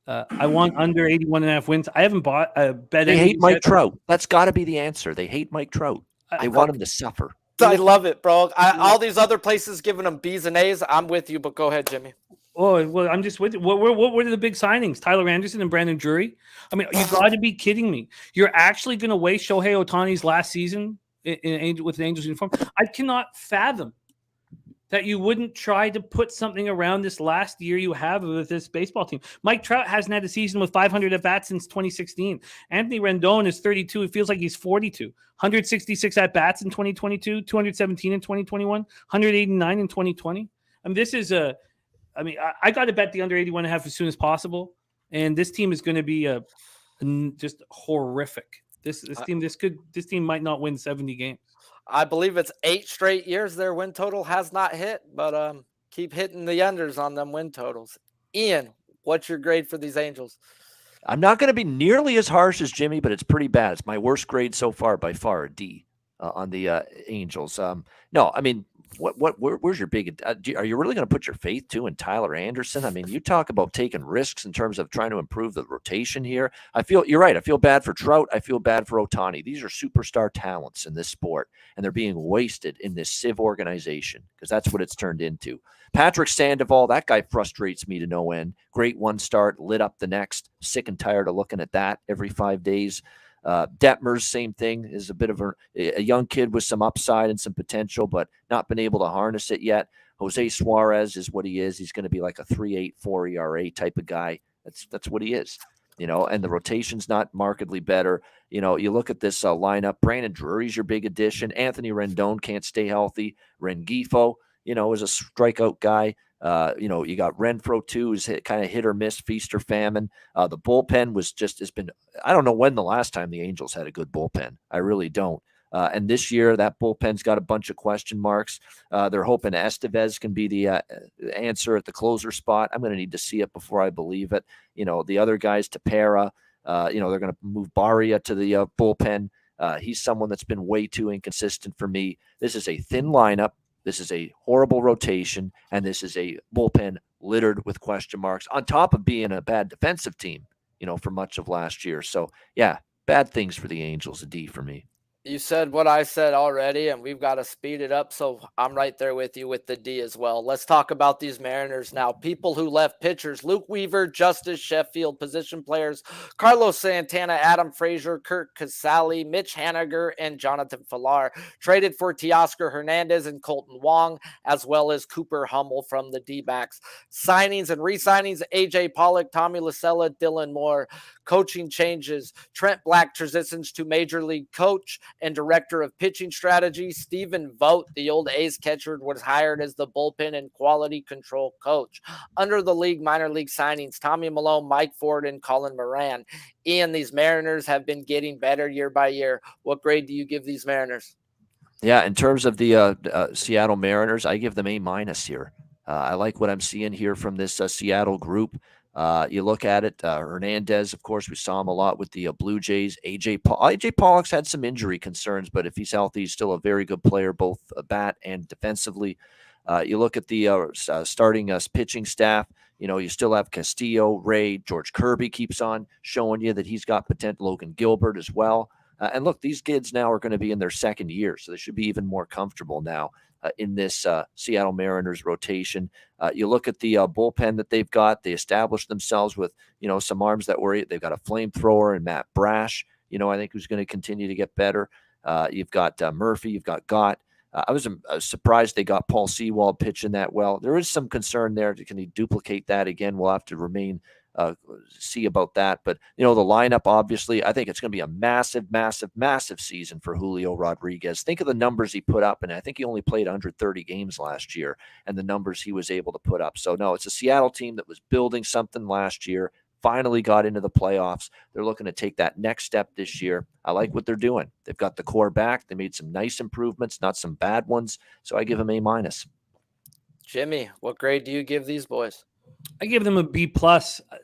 I want under 81.5 wins. I haven't bought a bet. They hate Mike Trout. That's got to be the answer. They hate Mike Trout. They want him to suffer. I love it, bro. All these other places giving them B's and A's. I'm with you, but go ahead, Jimmy. Oh, well, I'm just with you. What were the big signings? Tyler Anderson and Brandon Drury? I mean, you got to be kidding me. You're actually going to waste Shohei Ohtani's last season with an Angels uniform? I cannot fathom that you wouldn't try to put something around this last year you have with this baseball team. Mike Trout hasn't had a season with 500 at-bats since 2016. Anthony Rendon is 32. It feels like he's 42. 166 at-bats in 2022, 217 in 2021, 189 in 2020. I mean, this is I got to bet the under 81.5 as soon as possible. And this team is going to be just horrific. This team might not win 70 games. I believe it's 8 straight years their win total has not hit, but keep hitting the unders on them win totals. Ian, what's your grade for these Angels? I'm not going to be nearly as harsh as Jimmy, but it's pretty bad. It's my worst grade so far by far, a D on the Angels. No, I mean, where's your big? Are you really going to put your faith too in Tyler Anderson? I mean, you talk about taking risks in terms of trying to improve the rotation here. You're right. I feel bad for Trout. I feel bad for Ohtani. These are superstar talents in this sport, and they're being wasted in this Civ organization because that's what it's turned into. Patrick Sandoval, that guy frustrates me to no end. Great one start, lit up the next. Sick and tired of looking at that every 5 days. Detmers, same thing, is a bit of a young kid with some upside and some potential, but not been able to harness it yet. Jose Suarez is what he is. He's going to be like a 3.84 ERA type of guy. That's what he is, and the rotation's not markedly better. You look at this lineup. Brandon Drury's your big addition. Anthony Rendon can't stay healthy. Rengifo, is a strikeout guy. You got Renfroe too, who's kind of hit or miss, feast or famine. The bullpen has been, I don't know when the last time the Angels had a good bullpen. I really don't. And this year, that bullpen's got a bunch of question marks. They're hoping Estevez can be the answer at the closer spot. I'm going to need to see it before I believe it. The other guys, Tepera, they're going to move Baria to the bullpen. He's someone that's been way too inconsistent for me. This is a thin lineup. This is a horrible rotation, and this is a bullpen littered with question marks on top of being a bad defensive team, for much of last year. So, yeah, bad things for the Angels, a D for me. You said what I said already, and we've got to speed it up, so I'm right there with you with the D as well. Let's talk about these Mariners now. People who left: pitchers Luke Weaver, Justice Sheffield; position players Carlos Santana, Adam Frazier, Kurt Casale, Mitch Haniger, and Jonathan Villar. Traded for Teoscar Hernandez and Colton Wong, as well as Cooper Hummel from the D-backs. Signings and re-signings: AJ Pollock, Tommy Lascella, Dylan Moore. Coaching changes: Trent Black transitions to Major League coach and director of pitching strategy. Stephen Vogt, the old A's catcher, was hired as the bullpen and quality control coach. Under the league minor league signings: Tommy Malone, Mike Ford, and Colin Moran. Ian, these Mariners have been getting better year by year. What grade do you give these Mariners? Yeah, in terms of the Seattle Mariners, I give them A- here. I like what I'm seeing here from this Seattle group. You look at it, Hernandez, of course, we saw him a lot with the Blue Jays. AJ Pollock's had some injury concerns, but if he's healthy, he's still a very good player, both bat and defensively. You look at the starting pitching staff. You still have Castillo, Ray, George Kirby keeps on showing you that he's got potential. Logan Gilbert as well. And look, these kids now are going to be in their second year, so they should be even more comfortable now in this Seattle Mariners rotation. You look at the bullpen that they've got. They established themselves with, some arms that were. They've got a flamethrower and Matt Brash, I think, who's going to continue to get better. You've got Murphy. You've got Gott. I was surprised they got Paul Sewald pitching that well. There is some concern there. Can he duplicate that again? We'll have to see about that. But, the lineup, obviously, I think it's going to be a massive, massive, massive season for Julio Rodriguez. Think of the numbers he put up, and I think he only played 130 games last year, and the numbers he was able to put up. So, no, it's a Seattle team that was building something last year, finally got into the playoffs. They're looking to take that next step this year. I like what they're doing. They've got the core back. They made some nice improvements, not some bad ones. So I give them A-. Jimmy, what grade do you give these boys? I give them a B+.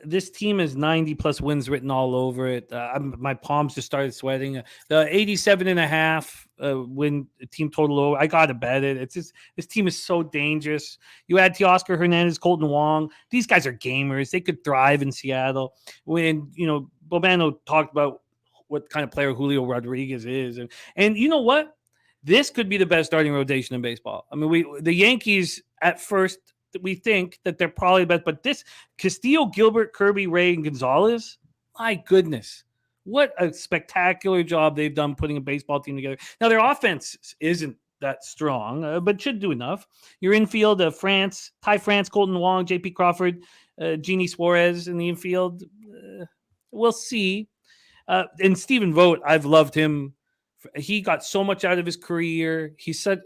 This team has 90+ wins written all over it. My palms just started sweating. The 87.5 win team total over. I got to bet it. It's just, this team is so dangerous. You add Teoscar Hernandez, Colton Wong. These guys are gamers. They could thrive in Seattle. When, Bobano talked about what kind of player Julio Rodriguez is. And you know what? This could be the best starting rotation in baseball. I mean, the Yankees at first we think that they're probably the best. But this Castillo, Gilbert, Kirby, Ray, and Gonzalez, my goodness. What a spectacular job they've done putting a baseball team together. Now, their offense isn't that strong, but should do enough. Your infield, Ty France, Colton Wong, J.P. Crawford, Genie Suarez in the infield. We'll see. And Stephen Vogt, I've loved him. He got so much out of his career. He's such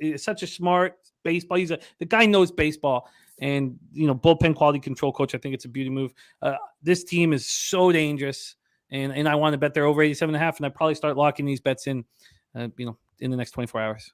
a smart baseball. The guy knows baseball, and bullpen quality control coach. I think it's a beauty move. This team is so dangerous, and I want to bet they're over 87.5, and I probably start locking these bets in the next 24 hours.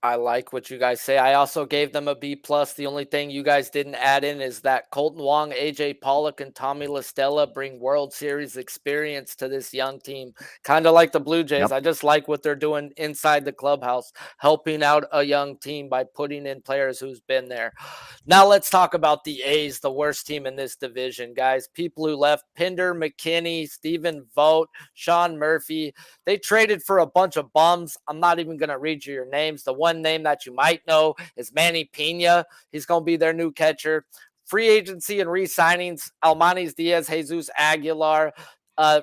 I like what you guys say. I also gave them a B+. The only thing you guys didn't add in is that Colton Wong, AJ Pollock, and Tommy LaStella bring World Series experience to this young team. Kind of like the Blue Jays. Yep. I just like what they're doing inside the clubhouse, helping out a young team by putting in players who's been there. Now let's talk about the A's, the worst team in this division, guys. People who left: Pinder, McKinney, Stephen Vogt, Sean Murphy. They traded for a bunch of bums. I'm not even going to read you your names. The one name that you might know is Manny Pena. He's going to be their new catcher. Free agency and re-signings: Almanis Diaz, Jesus Aguilar,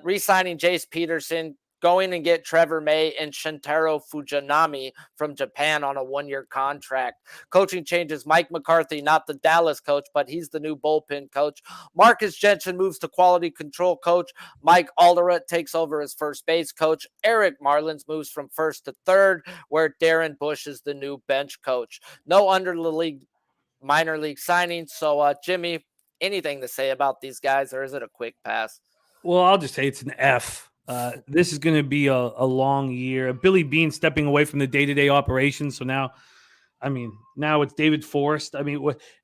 re-signing Jace Peterson, going and get Trevor May and Shintaro Fujinami from Japan on a 1-year contract. Coaching changes: Mike McCarthy, not the Dallas coach, but he's the new bullpen coach. Marcus Jensen moves to quality control coach. Mike Alderett takes over as first base coach. Eric Marlins moves from first to third, where Darren Bush is the new bench coach. No under the league minor league signings. So, Jimmy, anything to say about these guys, or is it a quick pass? Well, I'll just say it's an F. This is going to be a long year. Billy Beane stepping away from the day-to-day operations. So now it's David Forrest.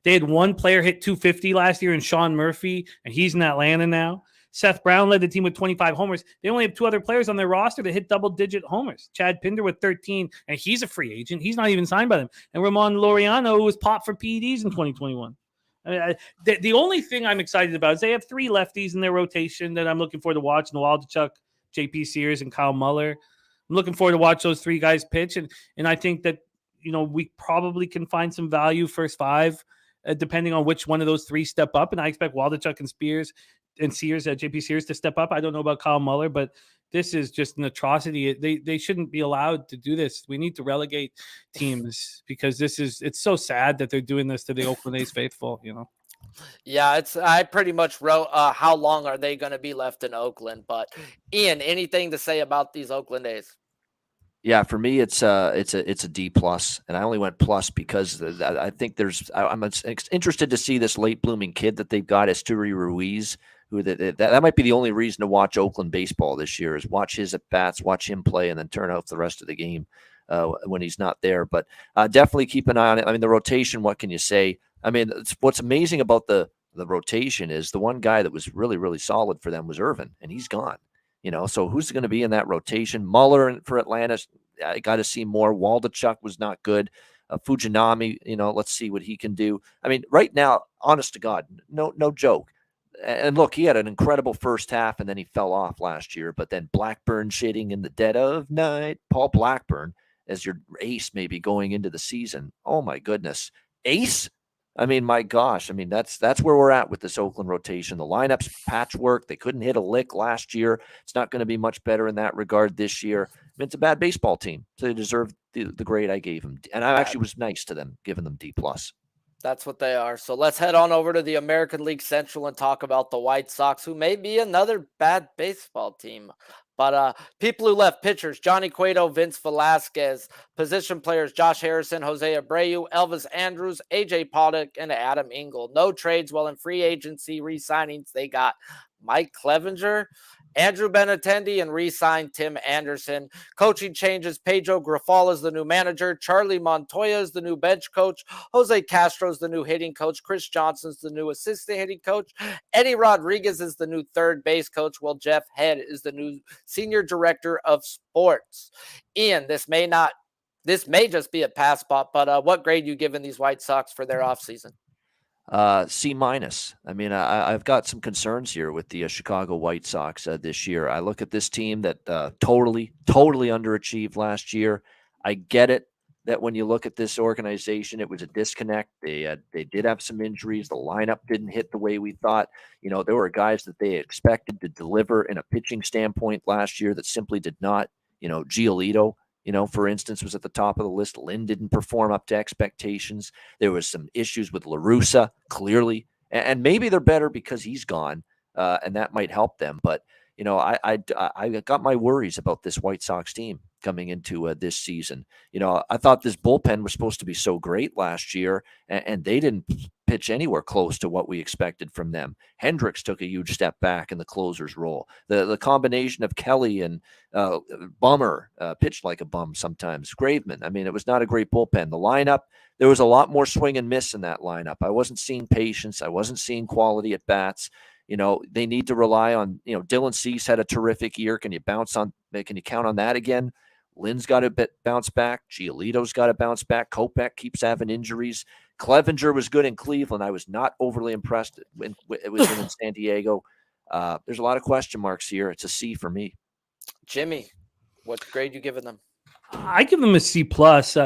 They had one player hit 250 last year in Sean Murphy, and he's in Atlanta now. Seth Brown led the team with 25 homers. They only have 2 other players on their roster that hit double-digit homers. Chad Pinder with 13, and he's a free agent. He's not even signed by them. And Ramon Laureano, who was popped for PEDs in 2021. The only thing I'm excited about is they have 3 lefties in their rotation that I'm looking forward to watching: Waldachuk, JP Sears, and Kyle Muller. I'm looking forward to watch those 3 guys pitch, and I think that we probably can find some value first 5, depending on which one of those 3 step up. And I expect Waldachuk and Sears, JP Sears, to step up. I don't know about Kyle Muller, but this is just an atrocity. They shouldn't be allowed to do this. We need to relegate teams because it's so sad that they're doing this to the Oakland A's faithful. Yeah, I pretty much wrote how long are they going to be left in Oakland. But Ian, anything to say about these Oakland A's? Yeah, for me, it's a D+, and I only went plus because I think I'm interested to see this late blooming kid that they've got, Esteury Ruiz, who that might be the only reason to watch Oakland baseball this year, is watch his at bats, watch him play, and then turn out the rest of the game when he's not there. But definitely keep an eye on it. The rotation, what can you say? What's amazing about the rotation is the one guy that was really, really solid for them was Irvin, and he's gone. So who's going to be in that rotation? Muller for Atlanta, I got to see more. Waldachuk was not good. Fujinami, let's see what he can do. Right now, honest to God, no joke. And look, he had an incredible first half, and then he fell off last year. But then Blackburn shading in the dead of night. Paul Blackburn as your ace maybe going into the season. Oh, my goodness. Ace? My gosh. That's where we're at with this Oakland rotation. The lineup's patchwork. They couldn't hit a lick last year. It's not going to be much better in that regard this year. It's a bad baseball team, so they deserve the grade I gave them. And I actually was nice to them, giving them D+. That's what they are. So let's head on over to the American League Central and talk about the White Sox, who may be another bad baseball team. But people who left: pitchers Johnny Cueto, Vince Velasquez; position players Josh Harrison, Jose Abreu, Elvis Andrews, AJ Pollock, and Adam Engel. No trades. While in free agency re-signings, they got Mike Clevenger, Andrew Benintendi, and re-signed Tim Anderson. Coaching changes: Pedro Grifol is the new manager, Charlie Montoya is the new bench coach, Jose Castro is the new hitting coach, Chris Johnson's the new assistant hitting coach, Eddie Rodriguez is the new third base coach, while Jeff Head is the new senior director of sports. Ian, this may just be a pass spot, but what grade you giving these White Sox for their offseason? C-. I've got some concerns here with the Chicago White Sox this year. I look at this team that totally underachieved last year. I get it. that when you look at this organization, it was a disconnect. They did have some injuries. The lineup didn't hit the way we thought. There were guys that they expected to deliver in a pitching standpoint last year that simply did not. Giolito, for instance, was at the top of the list. Lynn didn't perform up to expectations. There was some issues with La Russa, clearly, and maybe they're better because he's gone, and that might help them. But I got my worries about this White Sox team coming into this season. I thought this bullpen was supposed to be so great last year, and they didn't pitch anywhere close to what we expected from them. Hendricks took a huge step back in the closer's role. The combination of Kelly and Bummer pitched like a bum sometimes. Graveman, it was not a great bullpen. The lineup, there was a lot more swing and miss in that lineup. I wasn't seeing patience. I wasn't seeing quality at bats. They need to rely on, Dylan Cease had a terrific year. Can you count on that again? Lynn's got to bounce back. Giolito's got to bounce back. Kopech keeps having injuries. Clevenger was good in Cleveland. I was not overly impressed with him in San Diego. There's a lot of question marks here. It's a C for me. Jimmy, what grade you giving them? I give them a C plus.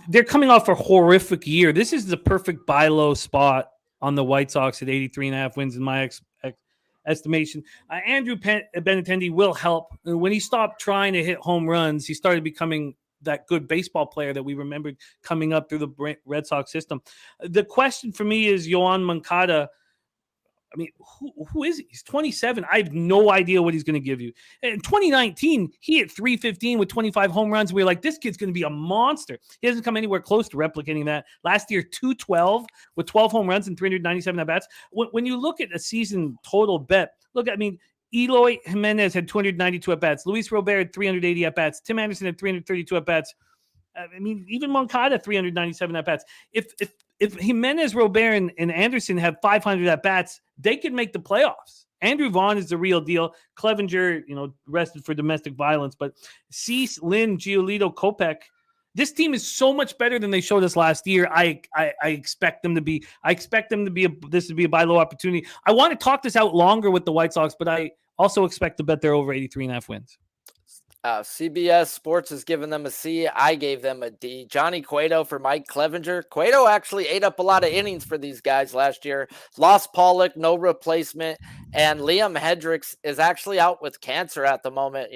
They're coming off a horrific year. This is the perfect buy low spot on the White Sox at 83.5 wins in my estimation. Andrew Benintendi will help. When he stopped trying to hit home runs, he started becoming that good baseball player that we remembered coming up through the Red Sox system. The question for me is Yoan Moncada. Who is he? He's 27. I have no idea what he's going to give you. In 2019, he hit 315 with 25 home runs. We were like, this kid's going to be a monster. He hasn't come anywhere close to replicating that. Last year, 212 with 12 home runs and 397 at-bats. When you look at a season total bet, Eloy Jimenez had 292 at-bats. Luis Robert had 380 at-bats. Tim Anderson had 332 at-bats. Even Moncada, 397 at-bats. If Jimenez, Robert, and Anderson have 500 at-bats, they could make the playoffs. Andrew Vaughn is the real deal. Clevenger, arrested for domestic violence. But Cease, Lynn, Giolito, Kopech, this team is so much better than they showed us last year. I expect them to be. This would be a buy low opportunity. I want to talk this out longer with the White Sox, but I also expect to bet they're over 83.5 wins. CBS Sports has given them a C. I gave them a D. Johnny Cueto for Mike Clevenger. Cueto actually ate up a lot of innings for these guys last year. Lost Pollock, no replacement. And Liam Hendricks is actually out with cancer at the moment.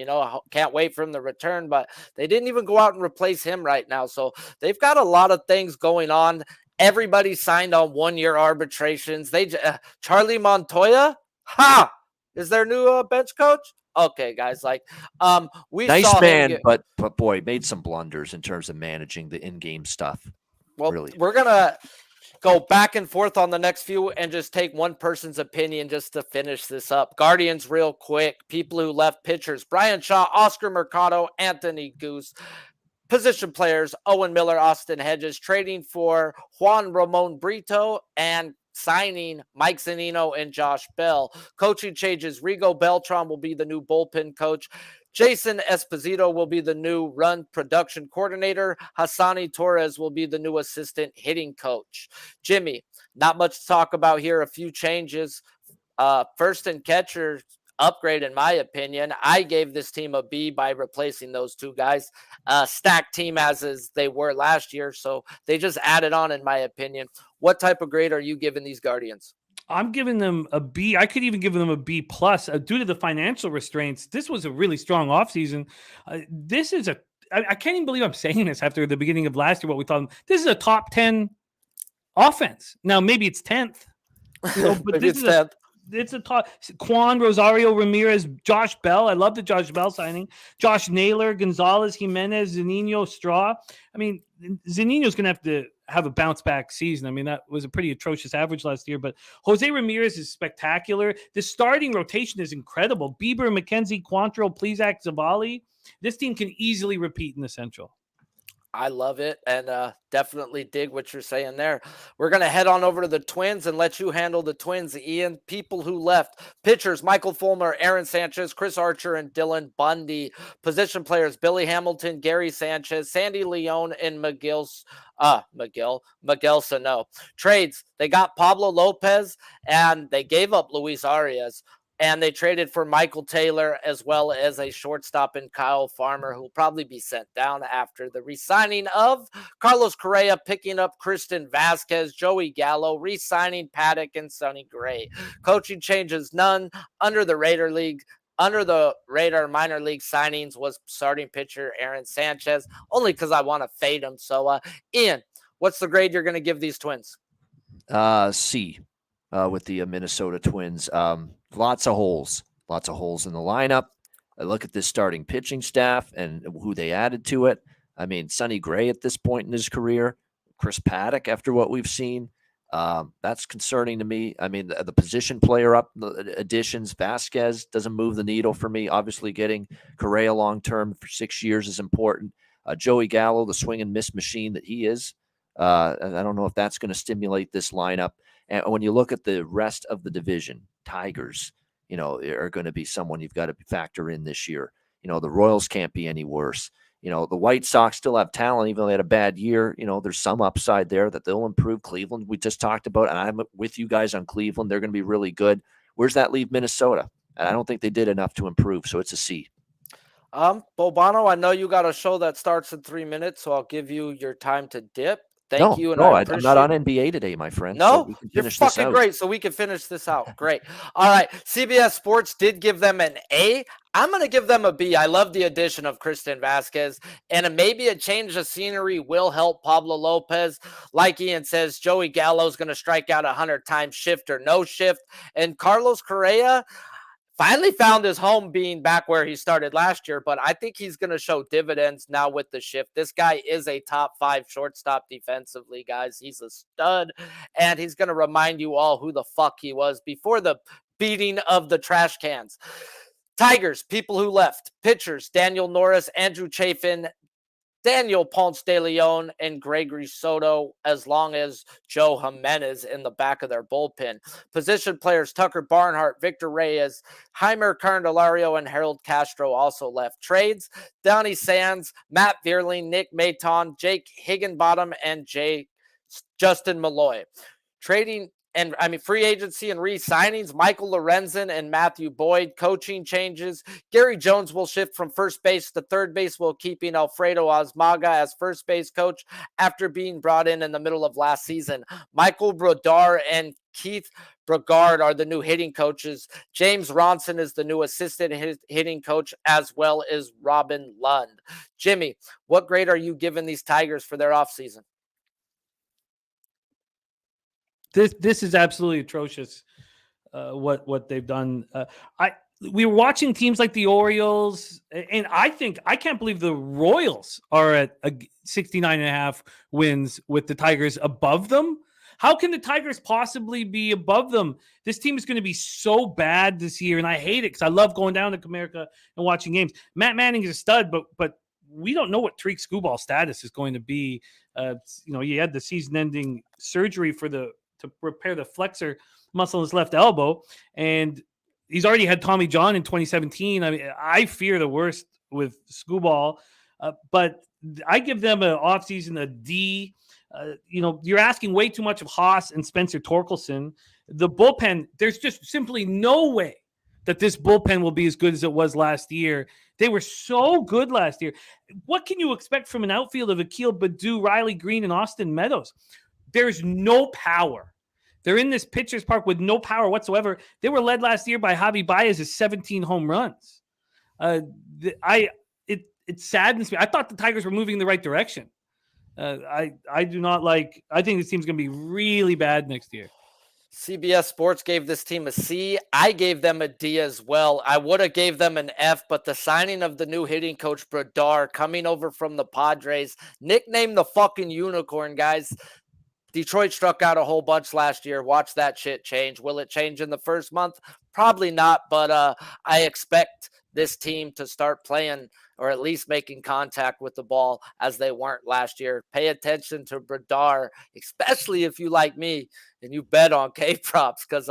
Can't wait for him to return, but they didn't even go out and replace him right now. So they've got a lot of things going on. Everybody signed on 1-year arbitrations. Charlie Montoya, is their new bench coach? Okay, guys, we nice saw man, but boy, made some blunders in terms of managing the in-game stuff. Well, really. We're gonna go back and forth on the next few and just take one person's opinion just to finish this up. Guardians, real quick. People who left: pitchers: Brian Shaw, Oscar Mercado, Anthony Goose. Position players: Owen Miller, Austin Hedges. Trading for Juan Ramon Brito and signing Mike Zunino and Josh Bell. Coaching changes: Rigo Beltran will be the new bullpen coach. Jason Esposito will be the new run production coordinator. Hassani Torres will be the new assistant hitting coach. Jimmy, not much to talk about here. A few changes. First and catcher upgrade, in my opinion. I gave this team a B by replacing those two guys. Stacked team as they were last year, so they just added on, in my opinion. What type of grade are you giving these Guardians? I'm giving them a B. I could even give them a B plus due to the financial restraints. This was a really strong offseason. I can't even believe I'm saying this after the beginning of last year, what we thought. This is a top 10 offense. Now, maybe it's 10th. But this is 10th. It's a top. Juan, Rosario, Ramirez, Josh Bell. I love the Josh Bell signing. Josh Naylor, Gonzalez, Jimenez, Zunino, Straw. Zunino's going to have a bounce back season. That was a pretty atrocious average last year, but Jose Ramirez is spectacular. The starting rotation is incredible. Bieber, McKenzie, Quantrill, Plesac, Zavala. This team can easily repeat in the Central. I love it, and definitely dig what you're saying there. We're going to head on over to the Twins and let you handle the Twins, Ian. People who left: pitchers: Michael Fulmer, Aaron Sanchez, Chris Archer, and Dylan Bundy. Position players: Billy Hamilton, Gary Sanchez, Sandy Leone, and Miguel Sano. Trades: they got Pablo Lopez, and they gave up Luis Arias. And they traded for Michael Taylor as well as a shortstop in Kyle Farmer, who will probably be sent down after the re-signing of Carlos Correa, picking up Kristen Vasquez, Joey Gallo, re-signing Paddock and Sonny Gray. Coaching changes none. Under the radar minor league signings was starting pitcher Aaron Sanchez, only because I want to fade him. So, Ian, what's the grade you're going to give these Twins? C. With the Minnesota Twins. Lots of holes in the lineup. I look at this starting pitching staff and who they added to it. I mean, Sonny Gray at this point in his career, Chris Paddock after what we've seen. That's concerning to me. I mean, the position player additions, Vasquez doesn't move the needle for me. Obviously, getting Correa long-term for 6 years is important. Joey Gallo, the swing and miss machine that he is. I don't know if that's going to stimulate this lineup. And when you look at the rest of the division, Tigers, are going to be someone you've got to factor in this year. The Royals can't be any worse. The White Sox still have talent, even though they had a bad year. There's some upside there that they'll improve. Cleveland, we just talked about, and I'm with you guys on Cleveland. They're going to be really good. Where's that leave Minnesota? And I don't think they did enough to improve, so it's a C. Bobano, I know you got a show that starts in 3 minutes, so I'll give you your time to dip. Thank you. And I'm not on NBA today, my friend. No, so you're fucking great. So we can finish this out. Great. All right. CBS Sports did give them an A. I'm going to give them a B. I love the addition of Kristen Vasquez, and maybe a change of scenery will help Pablo Lopez. Like Ian says, Joey Gallo is going to strike out 100 times, shift or no shift. And Carlos Correa finally found his home being back where he started last year, but I think he's going to show dividends now with the shift. This guy is a top 5 shortstop defensively, guys. He's a stud, and he's going to remind you all who the fuck he was before the beating of the trash cans. Tigers, people who left. Pitchers, Daniel Norris, Andrew Chafin, Daniel Ponce de Leon, and Gregory Soto, as long as Joe Jimenez in the back of their bullpen. Position players, Tucker Barnhart, Victor Reyes, Heimer Candelario, and Harold Castro also left. Trades, Donnie Sands, Matt Vierling, Nick Maton, Jake Higginbottom, and Justin Malloy. Free agency and re-signings, Michael Lorenzen and Matthew Boyd. Coaching changes, Gary Jones will shift from first base to third base while keeping Alfredo Osmaga as first base coach after being brought in the middle of last season. Michael Brodar and Keith Bragard are the new hitting coaches. James Ronson is the new assistant hitting coach, as well as Robin Lund. Jimmy, what grade are you giving these Tigers for their offseason? This is absolutely atrocious. What they've done. We were watching teams like the Orioles, and I can't believe the Royals are at 69.5 wins with the Tigers above them. How can the Tigers possibly be above them? This team is going to be so bad this year, and I hate it because I love going down to Comerica and watching games. Matt Manning is a stud, but we don't know what Tariq Skubal status is going to be. He had the season-ending surgery to repair the flexor muscle in his left elbow. And he's already had Tommy John in 2017. I mean, I fear the worst with Skubal, but I give them an offseason a D. You're asking way too much of Haas and Spencer Torkelson. The bullpen, there's just simply no way that this bullpen will be as good as it was last year. They were so good last year. What can you expect from an outfield of Akil Baddoo, Riley Green, and Austin Meadows? There's no power. They're in this pitcher's park with no power whatsoever. They were led last year by Javi Baez's 17 home runs. It saddens me. I thought the Tigers were moving in the right direction. I do not like. I think this team's going to be really bad next year. CBS Sports gave this team a C. I gave them a D as well. I would have gave them an F, but the signing of the new hitting coach, Brodar, coming over from the Padres, nicknamed the fucking unicorn, guys. Detroit struck out a whole bunch last year. Watch that shit change. Will it change in the first month? Probably not, but I expect this team to start playing or at least making contact with the ball as they weren't last year. Pay attention to Brodar, especially if you like me and you bet on K-props, because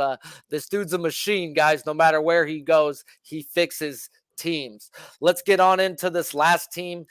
this dude's a machine, guys. No matter where he goes, he fixes teams. Let's get on into this last team.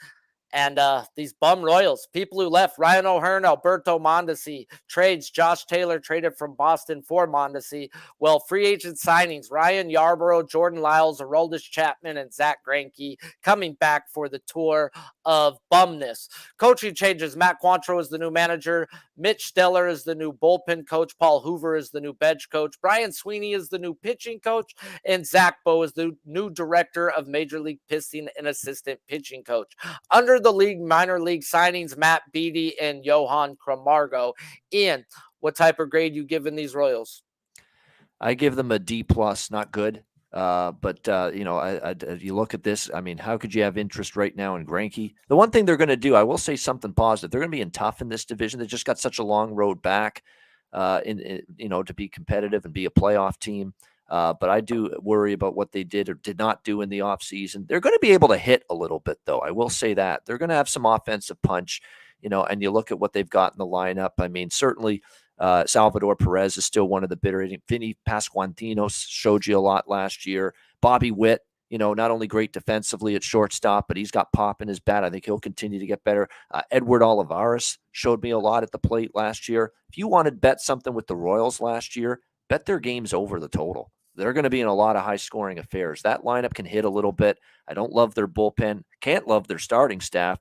And these bum Royals, people who left: Ryan O'Hearn, Alberto Mondesi, trades, Josh Taylor traded from Boston for Mondesi. Well, free agent signings: Ryan Yarbrough, Jordan Lyles, Aroldis Chapman, and Zach Greinke coming back for the tour of bumness. Coaching changes: Matt Quantrill is the new manager, Mitch Steller is the new bullpen coach, Paul Hoover is the new bench coach, Brian Sweeney is the new pitching coach, and Zach Bowe is the new director of Major League Pitching and assistant pitching coach. Under the league minor league signings: Matt Beatty and Johan Camargo. Ian, what type of grade you giving these Royals? I give them a D plus, not good. But you look at this. I mean, how could you have interest right now in Greinke? The one thing they're going to do, I will say something positive. They're going to be in tough in this division. They just got such a long road back, to be competitive and be a playoff team. But I do worry about what they did or did not do in the offseason. They're going to be able to hit a little bit, though. I will say that. They're going to have some offensive punch, and you look at what they've got in the lineup. I mean, certainly Salvador Perez is still one of the bitter. Vinny Pasquantino showed you a lot last year. Bobby Witt, not only great defensively at shortstop, but he's got pop in his bat. I think he'll continue to get better. Edward Olivares showed me a lot at the plate last year. If you wanted to bet something with the Royals last year, bet their games over the total. They're going to be in a lot of high-scoring affairs. That lineup can hit a little bit. I don't love their bullpen. Can't love their starting staff.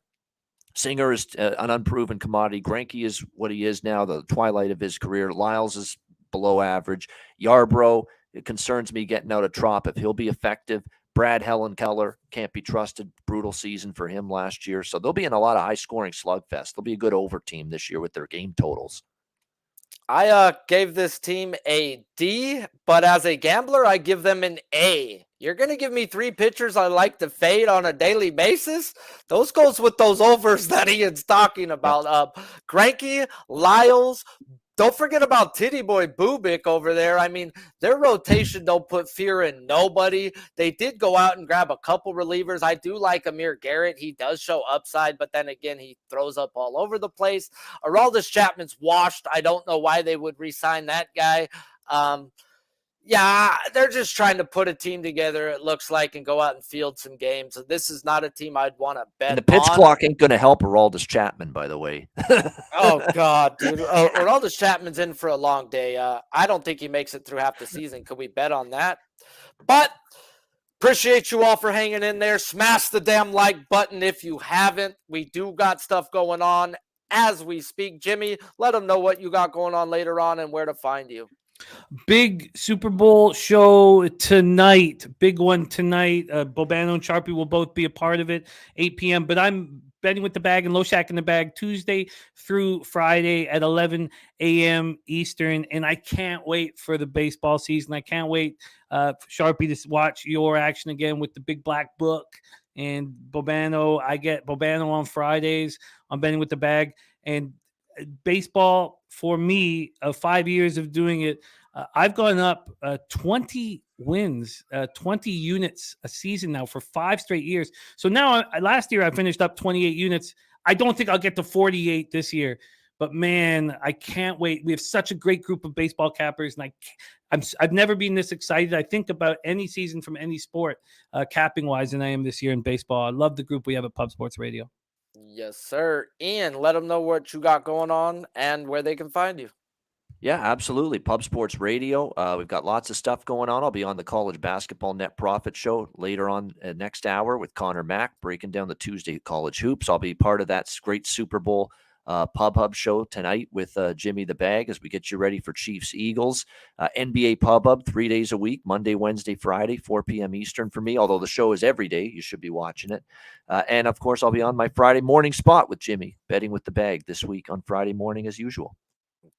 Singer is an unproven commodity. Greinke is what he is now, the twilight of his career. Lyles is below average. Yarbrough, it concerns me getting out of Trop if he'll be effective. Brad Hellenkeller can't be trusted. Brutal season for him last year. So they'll be in a lot of high-scoring slugfest. They'll be a good over team this year with their game totals. I gave this team a D, but as a gambler, I give them an A. You're going to give me 3 pitchers I like to fade on a daily basis? Those goes with those overs that Ian's talking about. Greinke, Lyles, don't forget about Titty Boy Bubik over there. I mean, their rotation don't put fear in nobody. They did go out and grab a couple relievers. I do like Amir Garrett. He does show upside, but then again, he throws up all over the place. Aroldis Chapman's washed. I don't know why they would re-sign that guy. Yeah, they're just trying to put a team together, it looks like, and go out and field some games. So this is not a team I'd want to bet on. And the pitch clock ain't going to help Aroldis Chapman, by the way. Oh, God, dude. Aroldis Chapman's in for a long day. I don't think he makes it through half the season. Could we bet on that? But appreciate you all for hanging in there. Smash the damn like button if you haven't. We do got stuff going on as we speak. Jimmy, let them know what you got going on later on and where to find you. Big Super Bowl show tonight. Big one tonight. Bobano and Sharpie will both be a part of it, 8 p.m. But I'm betting with the bag and Low Shack in the bag Tuesday through Friday at 11 a.m. Eastern. And I can't wait for the baseball season. I can't wait for Sharpie to watch your action again with the Big Black Book. And Bobano, I get Bobano on Fridays. I'm betting with the bag. And baseball, for me, 5 years of doing it, I've gone up 20 wins, 20 units a season now for 5 straight years. So now, last year I finished up 28 units. I don't think I'll get to 48 this year, but man, I can't wait. We have such a great group of baseball cappers, and I've never been this excited. I think about any season from any sport, capping wise, than I am this year in baseball. I love the group we have at Pub Sports Radio. Yes, sir. Ian, let them know what you got going on and where they can find you. Yeah, absolutely. Pub Sports Radio. We've got lots of stuff going on. I'll be on the College Basketball Net Profit Show later on next hour with Connor Mack, breaking down the Tuesday college hoops. I'll be part of that great Super Bowl Pub Hub show tonight with Jimmy the Bag as we get you ready for Chiefs Eagles. NBA Pub Hub 3 days a week, Monday, Wednesday, Friday, 4 p.m. Eastern for me, although the show is every day. You should be watching it. And, of course, I'll be on my Friday morning spot with Jimmy, betting with the bag this week on Friday morning as usual.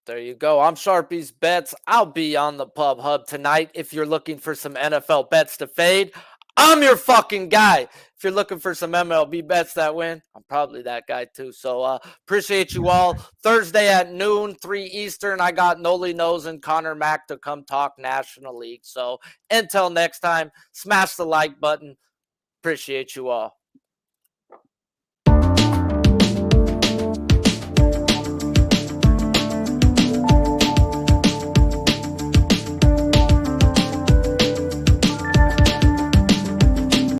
There you go. I'm Sharpie's Bets. I'll be on the Pub Hub tonight if you're looking for some NFL bets to fade. I'm your fucking guy. If you're looking for some MLB bets that win, I'm probably that guy too. So appreciate you all. Thursday at noon, 3 Eastern, I got Noli Nose and Connor Mack to come talk National League. So until next time, smash the like button. Appreciate you all.